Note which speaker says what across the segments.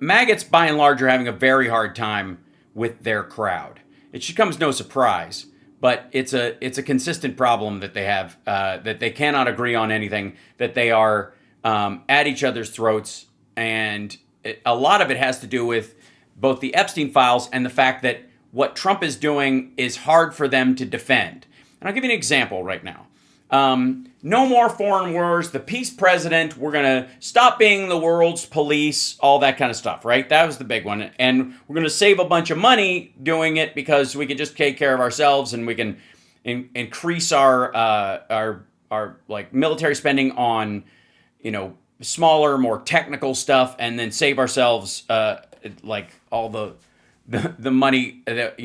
Speaker 1: Maggots, by and large, are having a very hard time with their crowd. It should come as no surprise, but it's a consistent problem that they have, that they cannot agree on anything, that they are at each other's throats, and a lot of it has to do with both the Epstein files and the fact that what Trump is doing is hard for them to defend. And I'll give you an example right now. No more foreign wars, the peace president, we're going to stop being the world's police, all that kind of stuff, right? That was the big one. And we're going to save a bunch of money doing it because we can just take care of ourselves and we can increase our like military spending on, smaller, more technical stuff, and then save ourselves like all the money that,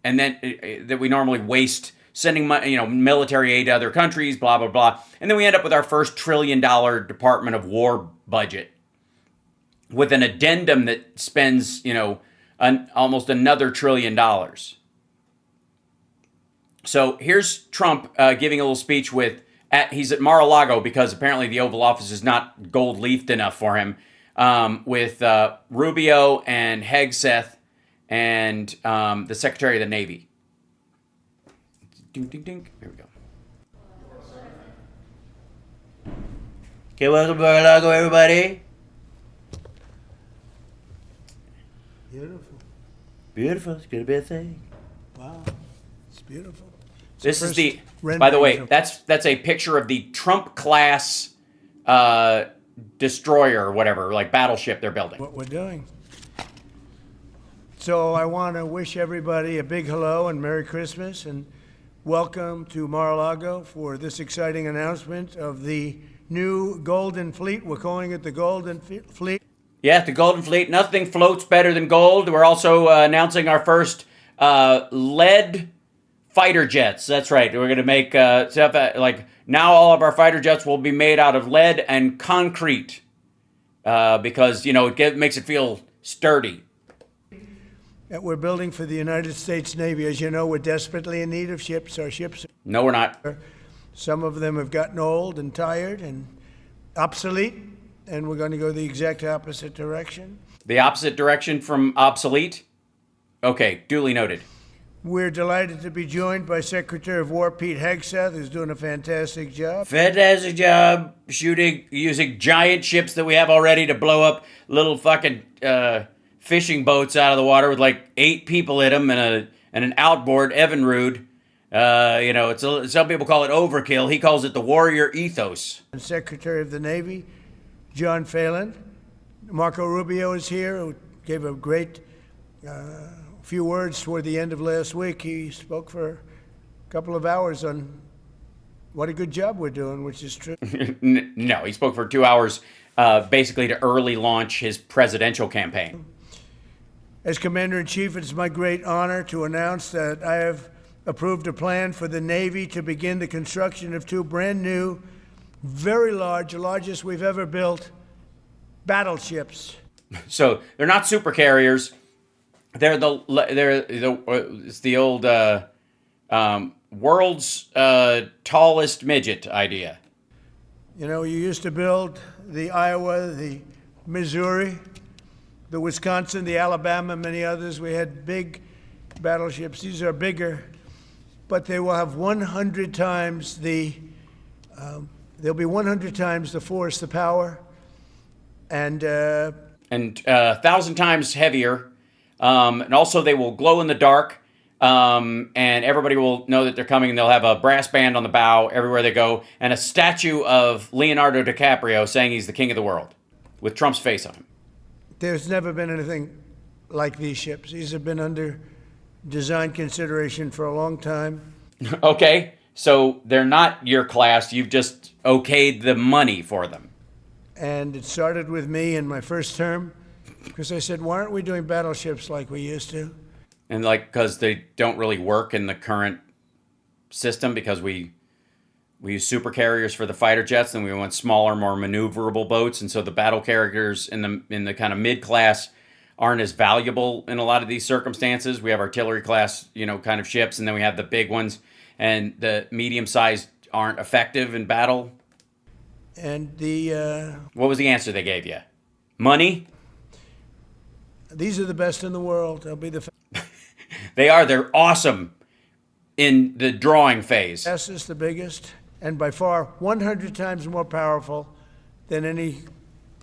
Speaker 1: and then that we normally waste sending money, military aid to other countries, blah, blah, blah. And then we end up with our first $1 trillion Department of War budget with an addendum that spends, almost another $1 trillion. So here's Trump giving a little speech he's at Mar-a-Lago because apparently the Oval Office is not gold-leafed enough for him, with Rubio and Hegseth and the Secretary of the Navy. Ding, ding, ding. Here we go. Okay, welcome to Mar-a-Lago, everybody.
Speaker 2: Beautiful.
Speaker 1: Beautiful. It's going to be a thing.
Speaker 2: Wow. It's beautiful.
Speaker 1: This is by the way, that's a picture of the Trump class destroyer or whatever, like battleship they're building.
Speaker 2: What we're doing. So I want to wish everybody a big hello and Merry Christmas and welcome to Mar-a-Lago for this exciting announcement of the new Golden Fleet. We're calling it the Golden Fleet.
Speaker 1: Yeah, the Golden Fleet. Nothing floats better than gold. We're also announcing our first lead fighter jets. That's right. We're going to make stuff like now all of our fighter jets will be made out of lead and concrete because, it makes it feel sturdy.
Speaker 2: That we're building for the United States Navy. As you know, we're desperately in need of ships. Our ships,
Speaker 1: no, we're not.
Speaker 2: Some of them have gotten old and tired and obsolete, and we're going to go the exact opposite direction.
Speaker 1: The opposite direction from obsolete? Okay, duly noted.
Speaker 2: We're delighted to be joined by Secretary of War Pete Hegseth, who's doing a fantastic job.
Speaker 1: Fantastic job using giant ships that we have already to blow up little fucking fishing boats out of the water with like 8 people in them and an outboard, Evinrude. Some people call it overkill. He calls it the warrior ethos.
Speaker 2: And Secretary of the Navy, John Phelan. Marco Rubio is here, who gave a great few words toward the end of last week. He spoke for a couple of hours on what a good job we're doing, which is true.
Speaker 1: No, he spoke for 2 hours basically to early launch his presidential campaign.
Speaker 2: As Commander-in-Chief, it's my great honor to announce that I have approved a plan for the Navy to begin the construction of 2 brand new, very large, the largest we've ever built, battleships.
Speaker 1: So they're not super carriers. It's the old world's tallest midget idea.
Speaker 2: You used to build the Iowa, the Missouri, the Wisconsin, the Alabama, many others. We had big battleships. These are bigger, but they will have 100 times they'll be 100 times the force, the power, and
Speaker 1: 1,000 times heavier. And also they will glow in the dark, and everybody will know that they're coming, and they'll have a brass band on the bow everywhere they go, and a statue of Leonardo DiCaprio saying he's the king of the world, with Trump's face on him.
Speaker 2: There's never been anything like these ships. These have been under design consideration for a long time.
Speaker 1: Okay, so they're not your class. You've just okayed the money for them.
Speaker 2: And it started with me in my first term, because I said, why aren't we doing battleships like we used to?
Speaker 1: And because they don't really work in the current system, because we use super carriers for the fighter jets, and we want smaller, more maneuverable boats, and so the battle carriers in the kind of mid class aren't as valuable in a lot of these circumstances. We have artillery class, kind of ships, and then we have the big ones, and the medium sized aren't effective in battle.
Speaker 2: And
Speaker 1: what was the answer they gave you? Money?
Speaker 2: These are the best in the world. They'll be the
Speaker 1: They are. They're awesome in the drawing phase.
Speaker 2: fastest, the biggest, and by far 100 times more powerful than any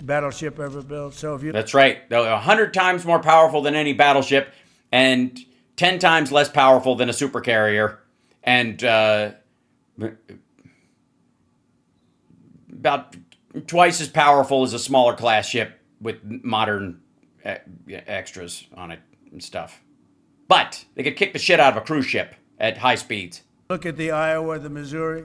Speaker 2: battleship ever built. So if you
Speaker 1: That's right. They're 100 times more powerful than any battleship and 10 times less powerful than a supercarrier and about twice as powerful as a smaller class ship with modern extras on it and stuff. But they could kick the shit out of a cruise ship at high speeds.
Speaker 2: look at the Iowa, the Missouri,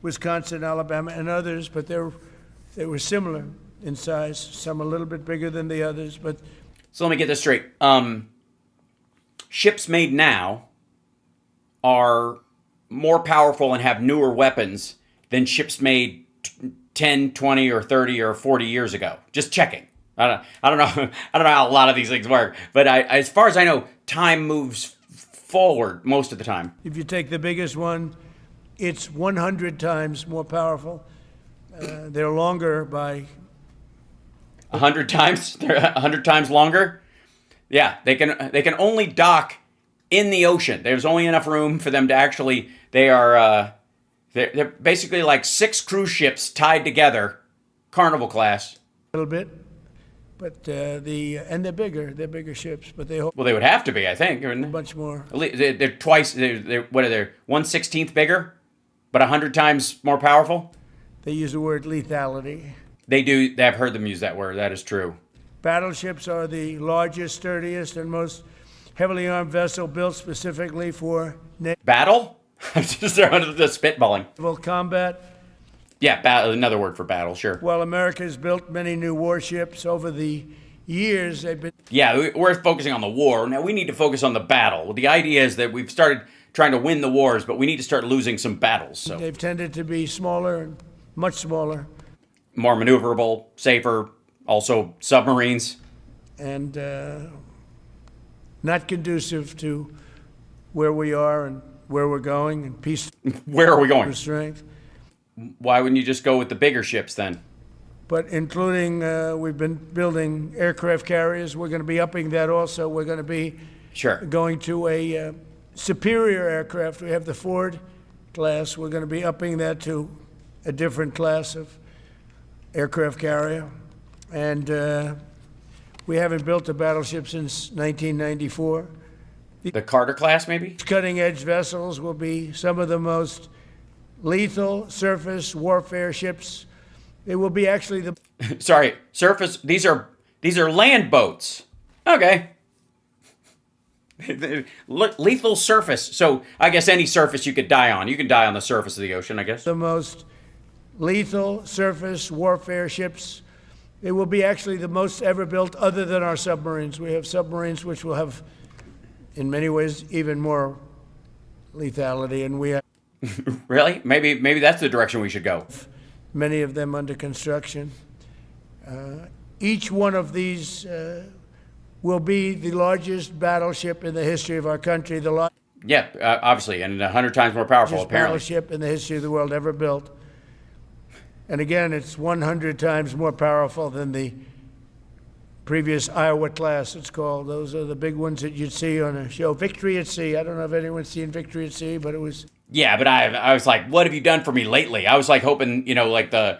Speaker 2: Wisconsin, Alabama, and others, but they were similar in size. Some a little bit bigger than the others, but
Speaker 1: So let me get this straight. Ships made now are more powerful and have newer weapons than ships made 10, 20, or 30, or 40 years ago. Just checking. I don't know. I don't know how a lot of these things work, but as far as I know, time moves forward most of the time.
Speaker 2: if you take the biggest one, it's 100 times more powerful. They're longer by
Speaker 1: 100 times. They're 100 times longer. Yeah, they can only dock in the ocean. There's only enough room for them to actually. They're basically like 6 cruise ships tied together, Carnival class.
Speaker 2: a little bit, but and they're bigger. They're bigger ships, but they hold
Speaker 1: Well, they would have to be, I think.
Speaker 2: a bunch more.
Speaker 1: They're twice. They're what are they? 1/16 bigger, but 100 times more powerful.
Speaker 2: They use the word lethality.
Speaker 1: They do. I've heard them use that word. That is true.
Speaker 2: Battleships are the largest, sturdiest, and most heavily armed vessel built specifically for
Speaker 1: Battle. I'm just spitballing.
Speaker 2: naval combat.
Speaker 1: Yeah, another word for battle. Sure.
Speaker 2: While America has built many new warships over the years, they've been
Speaker 1: Yeah, we're focusing on the war. Now we need to focus on the battle. Well, the idea is that we've started trying to win the wars, but we need to start losing some battles. So
Speaker 2: they've tended to be smaller and much smaller,
Speaker 1: more maneuverable, safer. Also submarines.
Speaker 2: and not conducive to where we are and where we're going and peace
Speaker 1: Where are we going?
Speaker 2: strength.
Speaker 1: Why wouldn't you just go with the bigger ships then?
Speaker 2: But including, we've been building aircraft carriers. We're going to be upping that also. We're going to be
Speaker 1: Sure.
Speaker 2: going to a superior aircraft. We have the Ford class. We're going to be upping that to a different class of aircraft carrier. And we haven't built a battleship since 1994.
Speaker 1: The Carter class, maybe?
Speaker 2: Cutting-edge vessels will be some of the most lethal surface warfare ships. They will be actually the
Speaker 1: Sorry, surface. These are land boats. Okay. Lethal surface. So I guess any surface you could die on. You can die on the surface of the ocean, I guess.
Speaker 2: most lethal surface warfare ships. They will be actually the most ever built other than our submarines. We have submarines which will have, in many ways, even more lethality, and we have
Speaker 1: Really? Maybe that's the direction we should go.
Speaker 2: many of them under construction. Each one of these will be the largest battleship in the history of our country, the
Speaker 1: Yeah, obviously, and 100 times more powerful,
Speaker 2: largest
Speaker 1: apparently.
Speaker 2: battleship in the history of the world ever built. And again, it's 100 times more powerful than the previous Iowa class, it's called. Those are the big ones that you'd see on a show. Victory at Sea. I don't know if anyone's seen Victory at Sea, but it was
Speaker 1: Yeah, but I was like, what have you done for me lately? I was like hoping, like the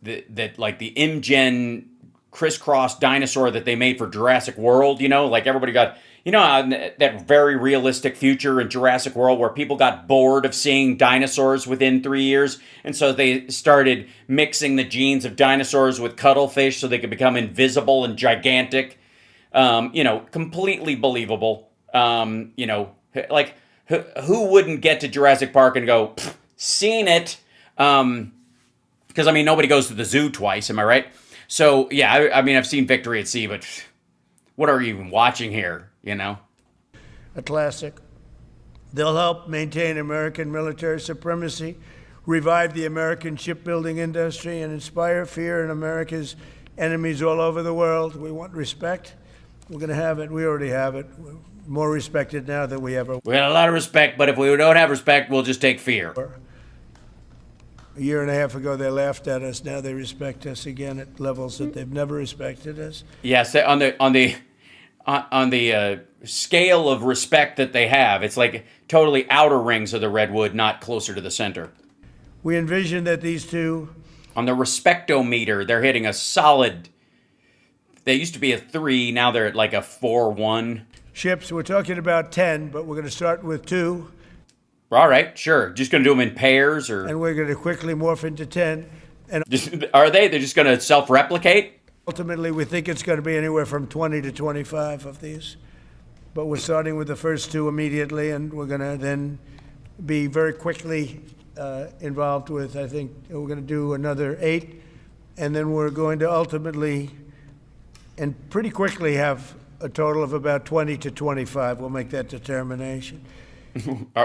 Speaker 1: ImGen crisscross dinosaur that they made for Jurassic World, like everybody got, that very realistic future in Jurassic World where people got bored of seeing dinosaurs within 3 years. And so they started mixing the genes of dinosaurs with cuttlefish so they could become invisible and gigantic. Completely believable. Like who wouldn't get to Jurassic Park and go, seen it? Because, nobody goes to the zoo twice, am I right? So, yeah, I've seen Victory at Sea, but what are we even watching here,
Speaker 2: a classic. They'll help maintain American military supremacy, revive the American shipbuilding industry, and inspire fear in America's enemies all over the world. We want respect. We're going to have it. We already have it. We're more respected now than we ever
Speaker 1: We got a lot of respect, but if we don't have respect, we'll just take fear.
Speaker 2: were. A year and a half ago, they laughed at us. Now they respect us again at levels that they've never respected us.
Speaker 1: Yes, on the scale of respect that they have, it's like totally outer rings of the redwood, not closer to the center.
Speaker 2: We envision that these two,
Speaker 1: On the respectometer, they're hitting a solid. They used to be a 3, now they're at like a 4-1.
Speaker 2: ships, we're talking about 10, but we're going to start with 2,
Speaker 1: All right, sure. Just going to do them in pairs, or
Speaker 2: and we're going to quickly morph into 10. And
Speaker 1: are they? They're just going to self-replicate?
Speaker 2: ultimately, we think it's going to be anywhere from 20 to 25 of these. But we're starting with the first 2 immediately, and we're going to then be very quickly involved with, I think, we're going to do another 8, and then we're going to ultimately and pretty quickly have a total of about 20 to 25. We'll make that determination.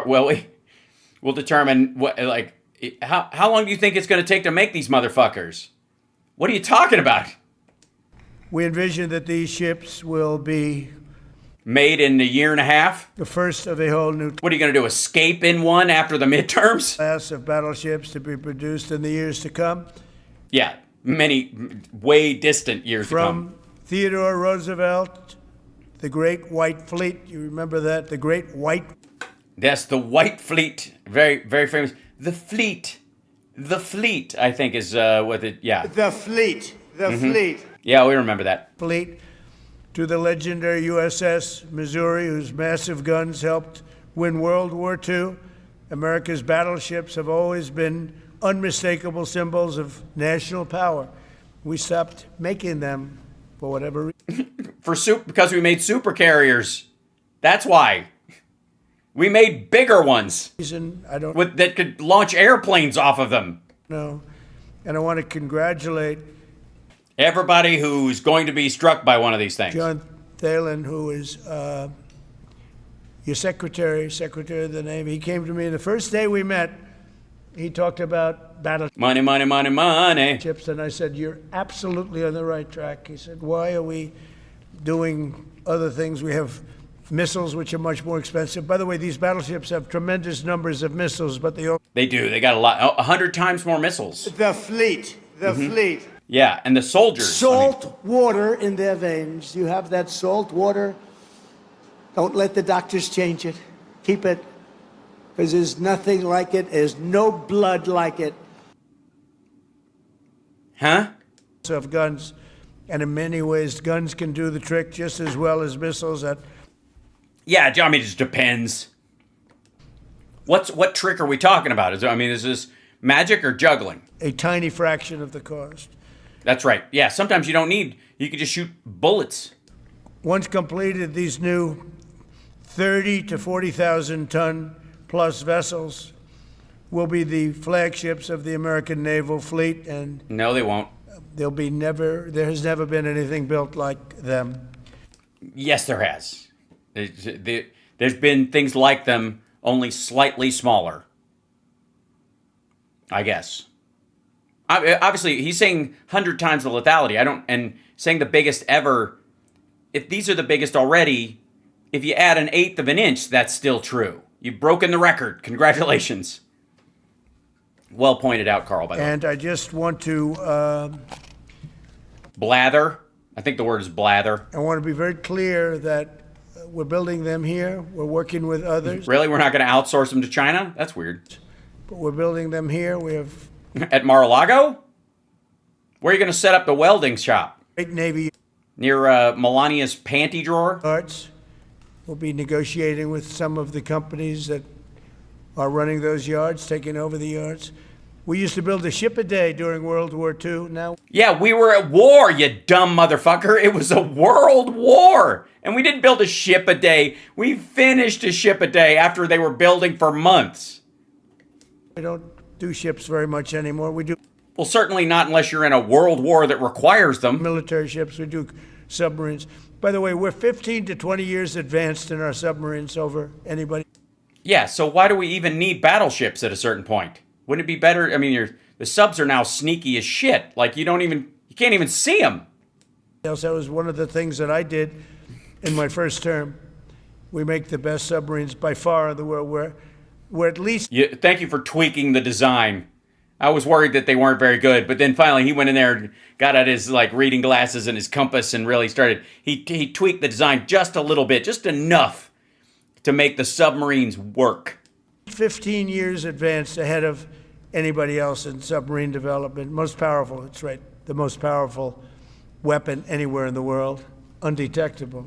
Speaker 1: Well, we'll determine what, like, how long do you think it's going to take to make these motherfuckers? What are you talking about?
Speaker 2: We envision that these ships will be
Speaker 1: Made in a year and a half?
Speaker 2: the first of a whole new
Speaker 1: What are you going to do, escape in one after the midterms?
Speaker 2: class of battleships to be produced in the years to come.
Speaker 1: Yeah, many, way distant years to come.
Speaker 2: From Theodore Roosevelt, the Great White Fleet. You remember that? The Great White.
Speaker 1: Yes, the White Fleet, very, very famous. The Fleet, I think is what it, yeah.
Speaker 2: The Fleet. The Fleet.
Speaker 1: Yeah, we remember that.
Speaker 2: Fleet to the legendary USS Missouri, whose massive guns helped win World War II. America's battleships have always been unmistakable symbols of national power. We stopped making them for whatever
Speaker 1: Because we made super carriers. That's why. We made bigger ones
Speaker 2: reason. I don't
Speaker 1: that could launch airplanes off of them.
Speaker 2: know. And I want to congratulate
Speaker 1: Everybody who's going to be struck by one of these things.
Speaker 2: John Thalen, who is your secretary of the Navy. He came to me the first day we met. He talked about battleships,
Speaker 1: Money, money, money, money.
Speaker 2: and I said, "You're absolutely on the right track." He said, "Why are we doing other things? We have missiles, which are much more expensive. By the way, these battleships have tremendous numbers of missiles, but they all
Speaker 1: They do. They got a lot, 100 times more missiles.
Speaker 2: the fleet, fleet."
Speaker 1: Yeah, and the soldiers.
Speaker 3: Salt water in their veins. You have that salt water. Don't let the doctors change it. Keep it. Because there's nothing like it. There's no blood like it.
Speaker 1: Huh?
Speaker 2: of guns, and in many ways, guns can do the trick just as well as missiles.
Speaker 1: Yeah, I mean, it just depends. What trick are we talking about? Is this magic or juggling?
Speaker 2: A tiny fraction of the cost.
Speaker 1: That's right. Yeah, sometimes you don't need, you can just shoot bullets.
Speaker 2: Once completed, these new 30 to 40,000 ton plus vessels will be the flagships of the American Naval Fleet, and
Speaker 1: No, they won't.
Speaker 2: there has never been anything built like them.
Speaker 1: Yes, there has. There's been things like them, only slightly smaller. I guess. Obviously, he's saying 100 times the lethality. And saying the biggest ever. If these are the biggest already, if you add 1/8 of an inch, that's still true. You've broken the record. Congratulations. Well pointed out, Carl, by the way.
Speaker 2: And I just want to
Speaker 1: Blather. I think the word is blather.
Speaker 2: I want to be very clear that we're building them here. We're working with others,
Speaker 1: Really? We're not going to outsource them to China? That's weird.
Speaker 2: but we're building them here. We have
Speaker 1: At Mar-a-Lago? Where are you going to set up the welding shop?
Speaker 2: great Navy
Speaker 1: Near Melania's panty drawer?
Speaker 2: yards. We'll be negotiating with some of the companies that are running those yards, taking over the yards. We used to build a ship a day during World War II. Now
Speaker 1: Yeah, we were at war, you dumb motherfucker. It was a world war. And we didn't build a ship a day. We finished a ship a day after they were building for months.
Speaker 2: we don't do ships very much anymore. We do
Speaker 1: Well, certainly not unless you're in a world war that requires them.
Speaker 2: military ships. We do submarines. By the way, we're 15 to 20 years advanced in our submarines over anybody.
Speaker 1: Yeah, so why do we even need battleships at a certain point? Wouldn't it be better? I mean, the subs are now sneaky as shit. Like, you can't even see them.
Speaker 2: That was one of the things that I did in my first term. We make the best submarines by far in the world. We're at least
Speaker 1: Thank you for tweaking the design I was worried that they weren't very good, but then finally he went in there and got out his like reading glasses and his compass and really started. He tweaked the design just a little bit, just enough to make the submarines work.
Speaker 2: 15 years advanced ahead of anybody else in submarine development. Most powerful, that's right, the most powerful weapon anywhere in the world, undetectable.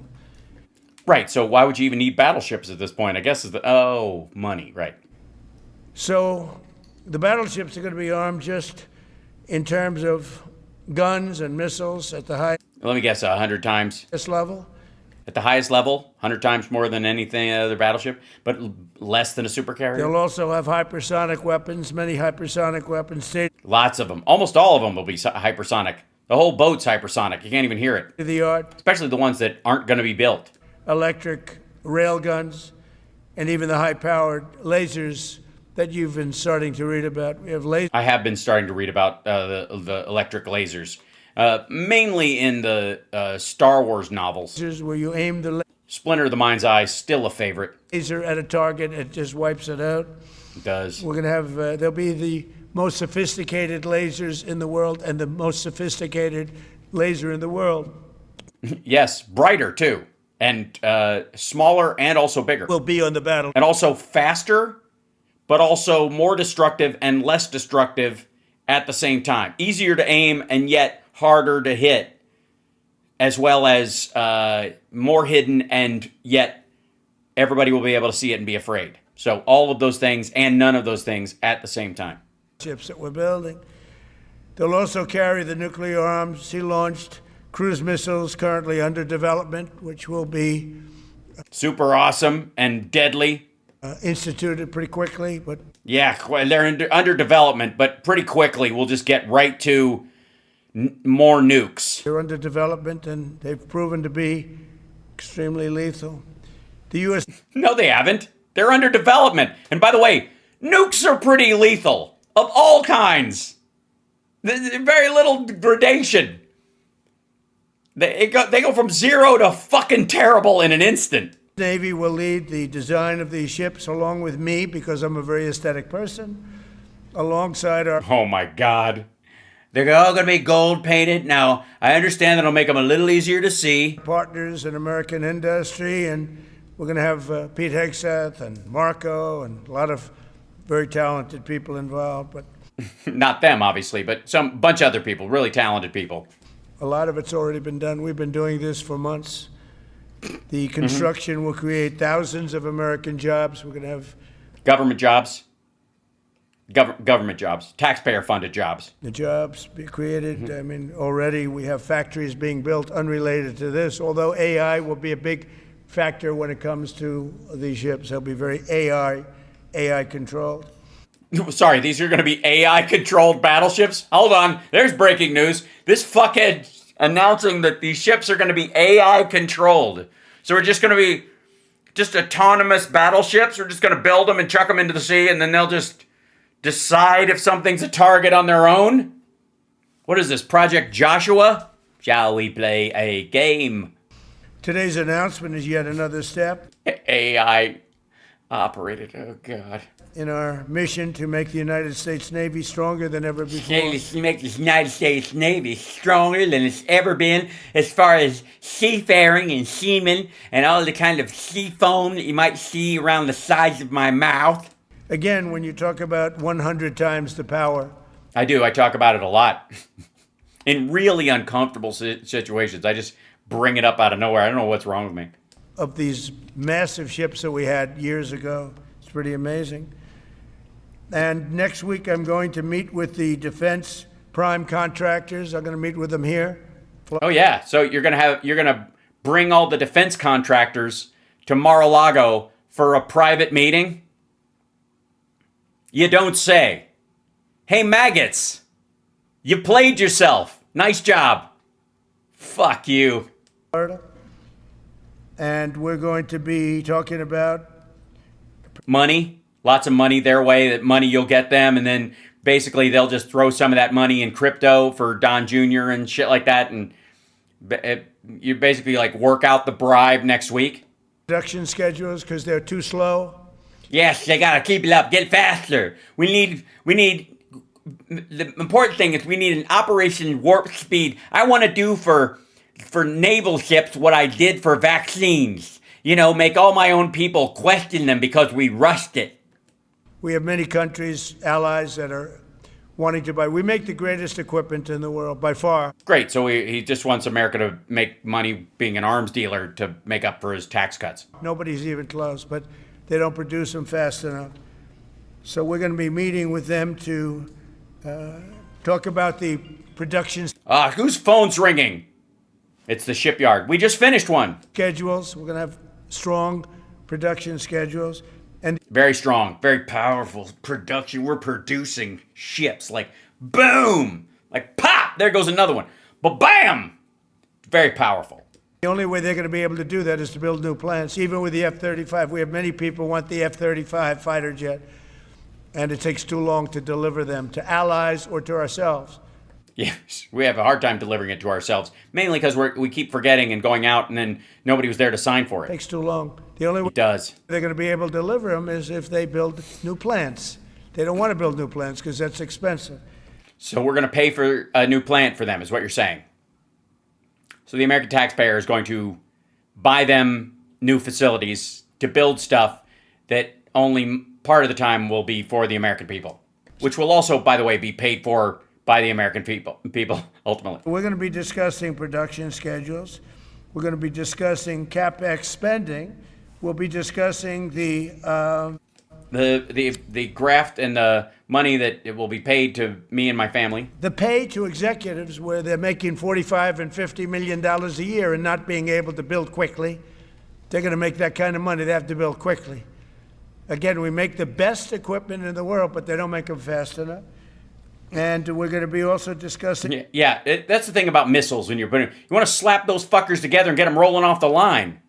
Speaker 1: Right. So why would you even need battleships at this point? I guess is money. Right.
Speaker 2: So the battleships are going to be armed just in terms of guns and missiles at the
Speaker 1: Let me guess, 100 times.
Speaker 2: highest level.
Speaker 1: At the highest level, 100 times more than anything other battleship, but less than a supercarrier.
Speaker 2: They'll also have hypersonic weapons, many hypersonic weapons, state
Speaker 1: Lots of them. Almost all of them will be hypersonic. The whole boat's hypersonic. You can't even hear it.
Speaker 2: of the art,
Speaker 1: Especially the ones that aren't going to be built.
Speaker 2: electric rail guns, and even the high-powered lasers that you've been starting to read about. We have lasers
Speaker 1: I have been starting to read about the electric lasers, mainly in the Star Wars novels.
Speaker 2: where you aim the
Speaker 1: Splinter of the Mind's Eye, still a favorite.
Speaker 2: laser at a target, it just wipes it out.
Speaker 1: It does.
Speaker 2: We're going to have, there'll be the most sophisticated lasers in the world and the most sophisticated laser in the world
Speaker 1: Yes, brighter too, and smaller and also bigger.
Speaker 2: will be on the battle.
Speaker 1: And also faster, but also more destructive and less destructive at the same time. Easier to aim and yet harder to hit, as well as more hidden and yet everybody will be able to see it and be afraid. So all of those things and none of those things at the same time.
Speaker 2: Ships that we're building. They'll also carry the nuclear armed, sea-launched cruise missiles currently under development, which will be
Speaker 1: Super awesome and deadly.
Speaker 2: instituted pretty quickly, but
Speaker 1: Yeah, they're under development, but pretty quickly we'll just get right to more nukes.
Speaker 2: they're under development and they've proven to be extremely lethal. The U.S.
Speaker 1: No, they haven't. They're under development. And by the way, nukes are pretty lethal of all kinds. There's very little gradation. They go from 0 to fucking terrible in an instant.
Speaker 2: Navy will lead the design of these ships along with me because I'm a very aesthetic person, alongside our
Speaker 1: Oh my God. They're all going to be gold painted. Now, I understand that'll make them a little easier to see.
Speaker 2: partners in American industry, and we're going to have Pete Hegseth and Marco and a lot of very talented people involved, but
Speaker 1: Not them, obviously, but some bunch of other people, really talented people.
Speaker 2: a lot of it's already been done. We've been doing this for months. The construction will create thousands of American jobs. We're going to have
Speaker 1: Government jobs. Government jobs. Taxpayer-funded jobs.
Speaker 2: the jobs be created. I mean, already we have factories being built unrelated to this, although AI will be a big factor when it comes to these ships. They'll be very AI controlled.
Speaker 1: Sorry, these are going to be AI-controlled battleships? Hold on, there's breaking news. This fuckhead announcing that these ships are going to be AI-controlled. So we're just going to be just autonomous battleships? We're just going to build them and chuck them into the sea, and then they'll just decide if something's a target on their own? What is this, Project Joshua? Shall we play a game?
Speaker 2: Today's announcement is yet another step
Speaker 1: AI operated, oh God.
Speaker 2: in our mission to make the United States Navy stronger than ever before.
Speaker 1: Let's make the United States Navy stronger than it's ever been as far as seafaring and seamen and all the kind of sea foam that you might see around the sides of my mouth.
Speaker 2: Again, when you talk about 100 times the power,
Speaker 1: I do. I talk about it a lot. In really uncomfortable situations. I just bring it up out of nowhere. I don't know what's wrong with me.
Speaker 2: of these massive ships that we had years ago. It's pretty amazing. And next week, I'm going to meet with the defense prime contractors. I'm going to meet with them here.
Speaker 1: Oh yeah. So you're gonna bring all the defense contractors to Mar-a-Lago for a private meeting? You don't say. Hey maggots, you played yourself. Nice job. Fuck you.
Speaker 2: Florida. And we're going to be talking about
Speaker 1: Money. Lots of money their way. That money you'll get them, and then basically they'll just throw some of that money in crypto for Don Jr. and shit like that, and you basically like work out the bribe next week.
Speaker 2: production schedules because they're too slow.
Speaker 1: Yes, they gotta keep it up. Get faster. We need the important thing is we need an Operation Warp Speed. I want to do for naval ships what I did for vaccines. You know, make all my own people question them because we rushed it.
Speaker 2: We have many countries, allies, that are wanting to buy. We make the greatest equipment in the world by far.
Speaker 1: Great. So he just wants America to make money being an arms dealer to make up for his tax cuts.
Speaker 2: Nobody's even close, but they don't produce them fast enough. So we're going to be meeting with them to talk about the production
Speaker 1: Whose phone's ringing? It's the shipyard. We just finished one.
Speaker 2: schedules. We're going to have strong production schedules. And
Speaker 1: Very strong, very powerful production. We're producing ships like boom, like pop, there goes another one. But bam! Very powerful.
Speaker 2: the only way they're going to be able to do that is to build new plants. Even with the F-35, we have many people want the F-35 fighter jet, and it takes too long to deliver them to allies or to ourselves.
Speaker 1: Yes, we have a hard time delivering it to ourselves, mainly because we keep forgetting and going out and then nobody was there to sign for
Speaker 2: It
Speaker 1: it.
Speaker 2: takes too long. The only way
Speaker 1: It does.
Speaker 2: they're going to be able to deliver them is if they build new plants. They don't want to build new plants because that's expensive.
Speaker 1: So we're going to pay for a new plant for them, is what you're saying. So the American taxpayer is going to buy them new facilities to build stuff that only part of the time will be for the American people, which will also, by the way, be paid for by the American people ultimately.
Speaker 2: We're going to be discussing production schedules. We're going to be discussing CapEx spending. We'll be discussing the
Speaker 1: graft and the money that it will be paid to me and my family.
Speaker 2: pay to executives where they're making $45 and $50 million a year and not being able to build quickly. They're going to make that kind of money. They have to build quickly. Again, we make the best equipment in the world, but they don't make them fast enough. And we're going to be also discussing.
Speaker 1: Yeah, that's the thing about missiles. When you want to slap those fuckers together and get them rolling off the line.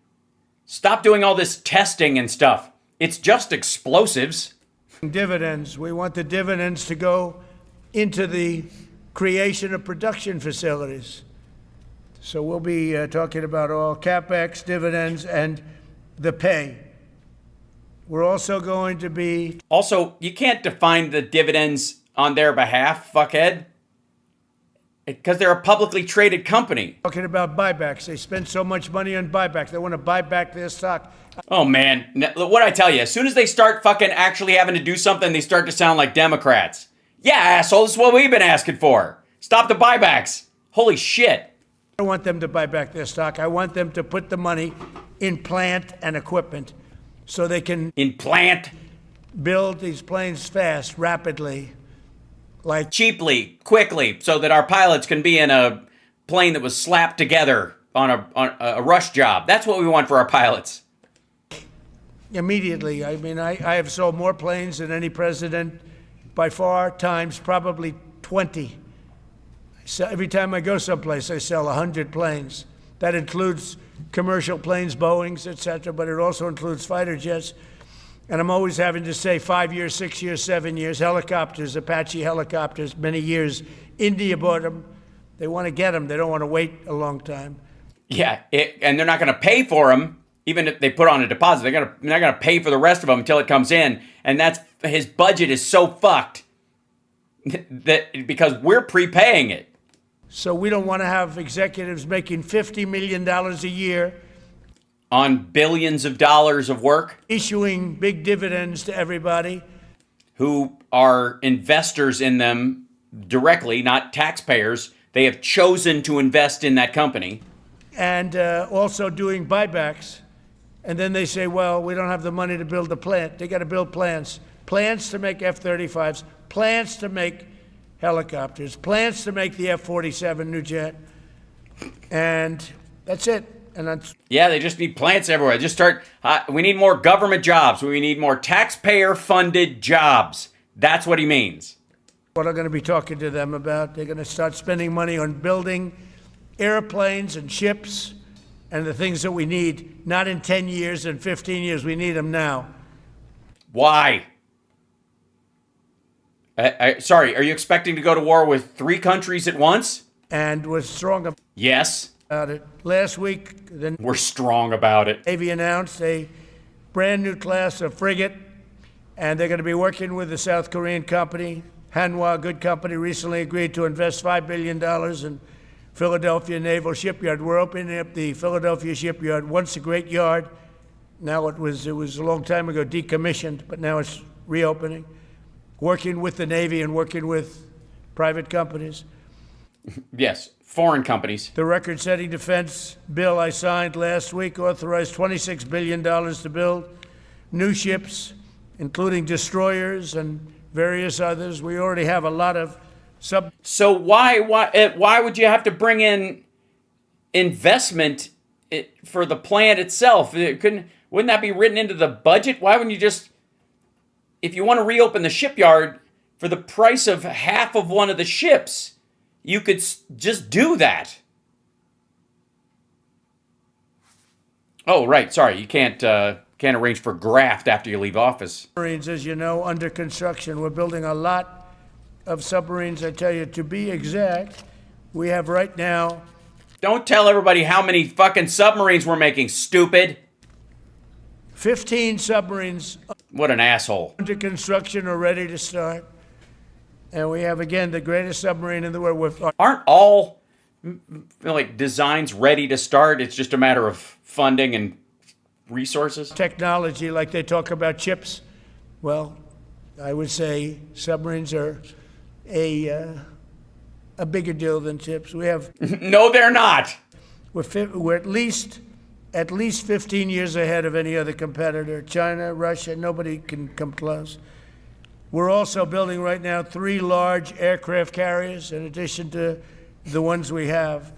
Speaker 1: Stop doing all this testing and stuff. It's just explosives.
Speaker 2: Dividends. We want the dividends to go into the creation of production facilities. So we'll be talking about all CapEx, dividends, and the pay. We're also going to be
Speaker 1: Also, you can't define the dividends on their behalf, fuckhead. Because they're a publicly traded company.
Speaker 2: talking about buybacks. They spend so much money on buybacks. They want to buy back their stock.
Speaker 1: Oh, man. What I tell you, as soon as they start fucking actually having to do something, they start to sound like Democrats. Yeah, asshole, this is what we've been asking for. Stop the buybacks. Holy shit.
Speaker 2: I don't want them to buy back their stock. I want them to put the money in plant and equipment so they can
Speaker 1: In plant,
Speaker 2: build these planes fast, rapidly. Like
Speaker 1: cheaply, quickly, so that our pilots can be in a plane that was slapped together on a rush job. That's what we want for our pilots.
Speaker 2: immediately. I mean, I have sold more planes than any president by far, times probably 20. So every time I go someplace, I sell 100 planes. That includes commercial planes, Boeings, et cetera, but it also includes fighter jets. And I'm always having to say 5 years, 6 years, 7 years. Helicopters, Apache helicopters, many years. India bought them. They want to get them. They don't want to wait a long time.
Speaker 1: Yeah, and they're not going to pay for them, even if they put on a deposit. They're not going to pay for the rest of them until it comes in. And that's his budget is so fucked that because we're prepaying it.
Speaker 2: So we don't want to have executives making $50 million a year,
Speaker 1: On billions of dollars of work,
Speaker 2: issuing big dividends to everybody.
Speaker 1: who are investors in them directly, not taxpayers. They have chosen to invest in that company.
Speaker 2: And also doing buybacks. And then they say, well, we don't have the money to build a plant. They got to build plants. Plants to make F-35s, plants to make helicopters, plants to make the F-47 new jet. And that's it. And that's
Speaker 1: Yeah, they just need plants everywhere. Just start. We need more government jobs. We need more taxpayer-funded jobs. That's what he means.
Speaker 2: what I'm going to be talking to them about. They're going to start spending money on building airplanes and ships and the things that we need, not in 10 years and 15 years. We need them now.
Speaker 1: Why? Sorry, are you expecting to go to war with 3 countries at once?
Speaker 2: And we're strong
Speaker 1: Yes,
Speaker 2: about it. Last week, the
Speaker 1: we're strong about it.
Speaker 2: Navy announced a brand new class of frigate, and they're going to be working with the South Korean company, Hanwha, good company, recently agreed to invest $5 billion in Philadelphia Naval Shipyard. We're opening up the Philadelphia Shipyard, once a great yard. Now it was a long time ago decommissioned, but now it's reopening. Working with the Navy and working with private companies.
Speaker 1: Yes, foreign companies.
Speaker 2: The record-setting defense bill I signed last week authorized $26 billion to build new ships, including destroyers and various others. We already have a lot of
Speaker 1: So why would you have to bring in investment for the plant itself? Wouldn't that be written into the budget? Why wouldn't you just, if you want to reopen the shipyard for the price of half of one of the ships, you could just do that. Oh, right. Sorry, you can't arrange for graft after you leave office.
Speaker 2: Submarines, as you know, under construction. We're building a lot of submarines. I tell you, to be exact, we have right now.
Speaker 1: Don't tell everybody how many fucking submarines we're making, stupid.
Speaker 2: 15 submarines.
Speaker 1: What an asshole.
Speaker 2: Under construction or ready to start. And we have, again, the greatest submarine in the world.
Speaker 1: Aren't all like designs ready to start? It's just a matter of funding and resources.
Speaker 2: Technology, like they talk about chips. Well, I would say submarines are a bigger deal than chips. We have.
Speaker 1: No, they're not.
Speaker 2: We're at least 15 years ahead of any other competitor. China, Russia, nobody can come close. We're also building right now 3 large aircraft carriers in addition to the ones we have.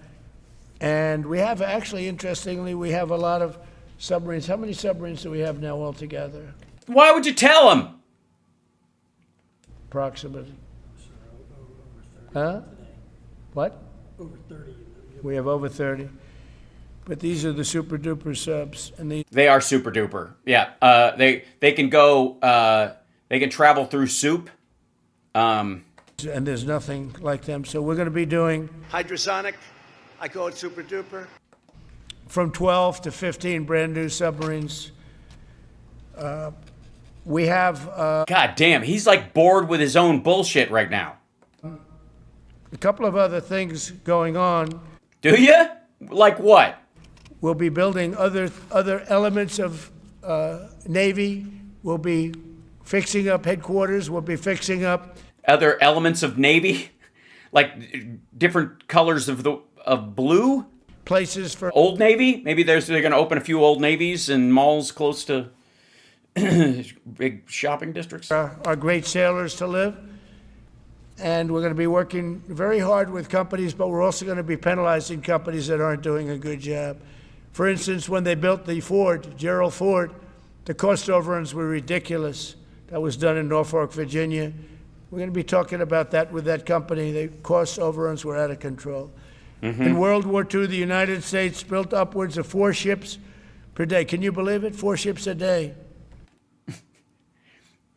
Speaker 2: And we have, actually, interestingly, we have a lot of submarines. How many submarines do we have now altogether?
Speaker 1: Why would you tell them?
Speaker 2: Approximately. Huh? What?
Speaker 4: Over 30.
Speaker 2: We have over 30. But these are the super duper subs. And
Speaker 1: They are super duper. Yeah. They can go, they can travel through soup.
Speaker 2: and there's nothing like them. So we're going to be doing
Speaker 3: Hydrosonic, I call it super duper.
Speaker 2: from 12 to 15 brand new submarines. We have
Speaker 1: God damn, he's like bored with his own bullshit right now.
Speaker 2: a couple of other things going on.
Speaker 1: Do you? Like what?
Speaker 2: We'll be building other elements of Navy. We'll be fixing up headquarters. We'll be fixing up
Speaker 1: Other elements of Navy? Like different colors of blue?
Speaker 2: places for
Speaker 1: Old Navy? Maybe they're going to open a few Old Navies in malls close to big shopping districts.
Speaker 2: our great sailors to live. And we're going to be working very hard with companies, but we're also going to be penalizing companies that aren't doing a good job. For instance, when they built the Ford, Gerald Ford, the cost overruns were ridiculous. That was done in Norfolk, Virginia. We're going to be talking about that with that company. The cost overruns were out of control. In World War II, the United States built upwards of 4 ships per day. Can you believe it? 4 ships a day.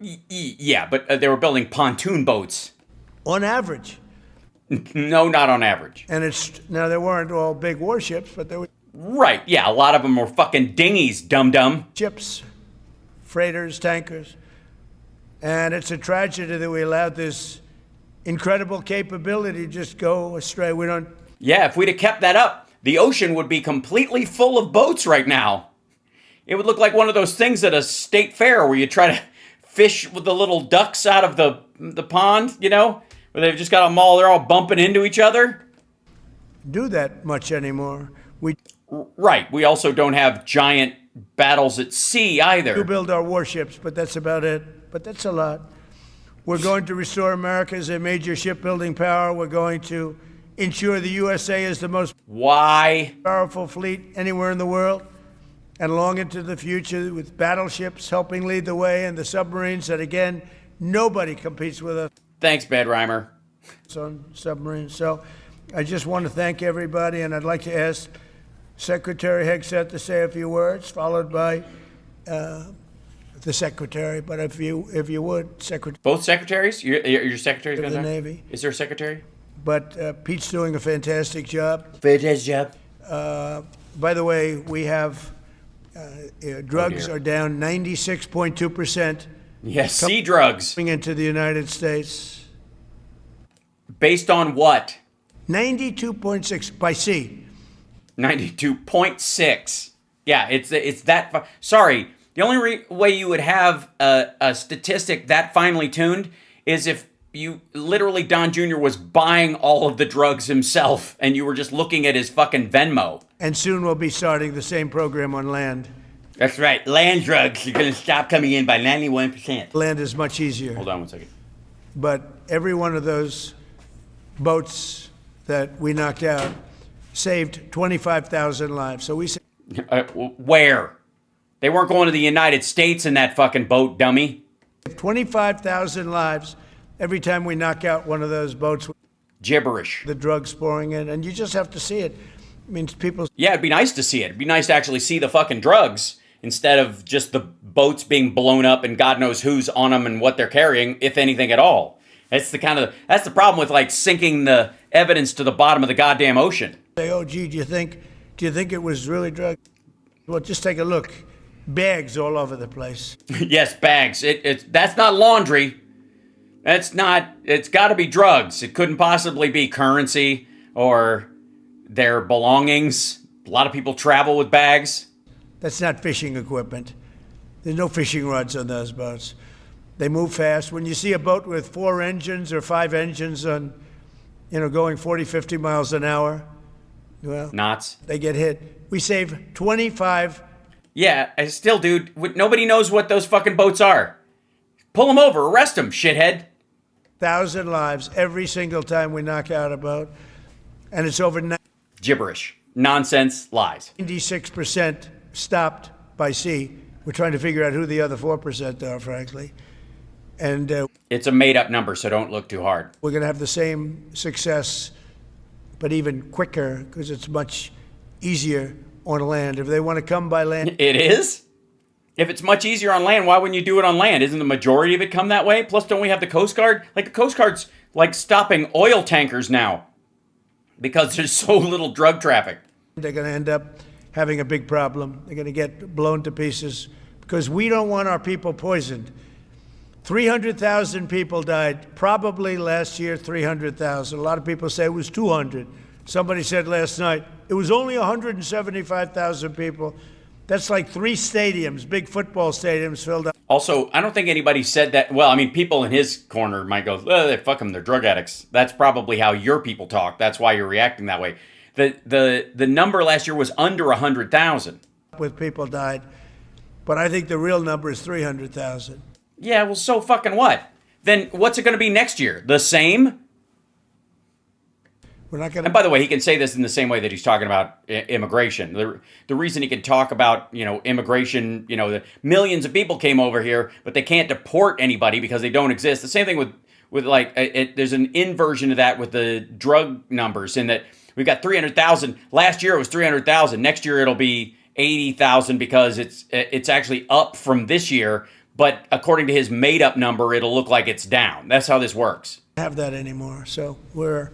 Speaker 1: Yeah, but they were building pontoon boats.
Speaker 2: On average.
Speaker 1: No, not on average.
Speaker 2: And now they weren't all big warships, but they were
Speaker 1: Right, yeah, a lot of them were fucking dinghies, dum-dum.
Speaker 2: ships, freighters, tankers. And it's a tragedy that we allowed this incredible capability to just go astray. We don't.
Speaker 1: Yeah, if we'd have kept that up, the ocean would be completely full of boats right now. It would look like one of those things at a state fair where you try to fish with the little ducks out of the pond, you know? Where they've just got them all, they're all bumping into each other.
Speaker 2: do that much anymore. We
Speaker 1: Right, we also don't have giant battles at sea
Speaker 2: do
Speaker 1: either.
Speaker 2: build our warships, but that's about it. But that's a lot. We're going to restore America as a major shipbuilding power. We're going to ensure the USA is the most
Speaker 1: Why?
Speaker 2: powerful fleet anywhere in the world. And long into the future with battleships helping lead the way and the submarines that, again, nobody competes with us
Speaker 1: Thanks, Bad Rhymer.
Speaker 2: on submarines. So I just want to thank everybody, and I'd like to ask Secretary Hegseth to say a few words, followed by the Secretary. But if you would, Secretary
Speaker 1: Both secretaries? Your secretary's
Speaker 2: of
Speaker 1: going
Speaker 2: the
Speaker 1: there?
Speaker 2: Navy.
Speaker 1: Is there a secretary?
Speaker 2: But Pete's doing a fantastic job.
Speaker 1: Fantastic job.
Speaker 2: By the way, we have drugs
Speaker 1: dear.
Speaker 2: are down 96.2%
Speaker 1: Yes, sea drugs.
Speaker 2: coming into the United States.
Speaker 1: Based on what?
Speaker 2: 92.6 by sea.
Speaker 1: 92.6. Yeah, it's that. Sorry, the only way you would have a statistic that finely tuned is if you literally Don Jr. was buying all of the drugs himself, and you were just looking at his fucking Venmo.
Speaker 2: And soon we'll be starting the same program on land.
Speaker 1: That's right. Land drugs are going to stop coming in by 91%.
Speaker 2: Land is much easier.
Speaker 1: Hold on one second.
Speaker 2: But every one of those boats that we knocked out saved 25,000 lives. So we saved
Speaker 1: Where? They weren't going to the United States in that fucking boat, dummy.
Speaker 2: 25,000 lives every time we knock out one of those boats.
Speaker 1: Gibberish.
Speaker 2: The drugs pouring in, and you just have to see it. I mean, people.
Speaker 1: Yeah, it'd be nice to see it. It'd be nice to actually see the fucking drugs instead of just the boats being blown up and God knows who's on them and what they're carrying, if anything at all. That's the problem with like sinking the evidence to the bottom of the goddamn ocean.
Speaker 2: Say, oh, gee, do you think it was really drugs? Well, just take a look. Bags all over the place.
Speaker 1: Yes, bags. That's not laundry. It's got to be drugs. It couldn't possibly be currency or their belongings. A lot of people travel with bags.
Speaker 2: That's not fishing equipment. There's no fishing rods on those boats. They move fast. When you see a boat with 4 engines or 5 engines on, going 40, 50 miles an hour, well,
Speaker 1: knots,
Speaker 2: they get hit. We save 25.
Speaker 1: Yeah, dude, nobody knows what those fucking boats are. Pull them over, arrest them, shithead.
Speaker 2: 1,000 lives every single time we knock out a boat. And it's over
Speaker 1: Gibberish. Nonsense. Lies.
Speaker 2: 96% stopped by sea. We're trying to figure out who the other 4% are, frankly. And
Speaker 1: it's a made-up number, so don't look too hard.
Speaker 2: We're going to have the same success, but even quicker, because it's much easier on land. If they want to come by land.
Speaker 1: It is? If it's much easier on land, why wouldn't you do it on land? Isn't the majority of it come that way? Plus, don't we have the Coast Guard? Like, the Coast Guard's, like, stopping oil tankers now because there's so little drug traffic.
Speaker 2: They're going to end up having a big problem. They're going to get blown to pieces because we don't want our people poisoned. 300,000 people died, probably last year, 300,000. A lot of people say it was 200. Somebody said last night, it was only 175,000 people. That's like 3 stadiums, big football stadiums filled up.
Speaker 1: Also, I don't think anybody said that. Well, I mean, people in his corner might go, fuck them, they're drug addicts. That's probably how your people talk. That's why you're reacting that way. The number last year was under 100,000.
Speaker 2: With people died. But I think the real number is 300,000.
Speaker 1: Yeah, well, so fucking what? Then what's it going to be next year? The same?
Speaker 2: We're not going to.
Speaker 1: And by the way, he can say this in the same way that he's talking about immigration. The reason he can talk about, immigration, the millions of people came over here, but they can't deport anybody because they don't exist. The same thing with like, there's an inversion of that with the drug numbers in that we've got 300,000. Last year it was 300,000. Next year it'll be 80,000 because it's actually up from this year. But according to his made-up number, it'll look like it's down. That's how this works.
Speaker 2: Have that anymore. So we're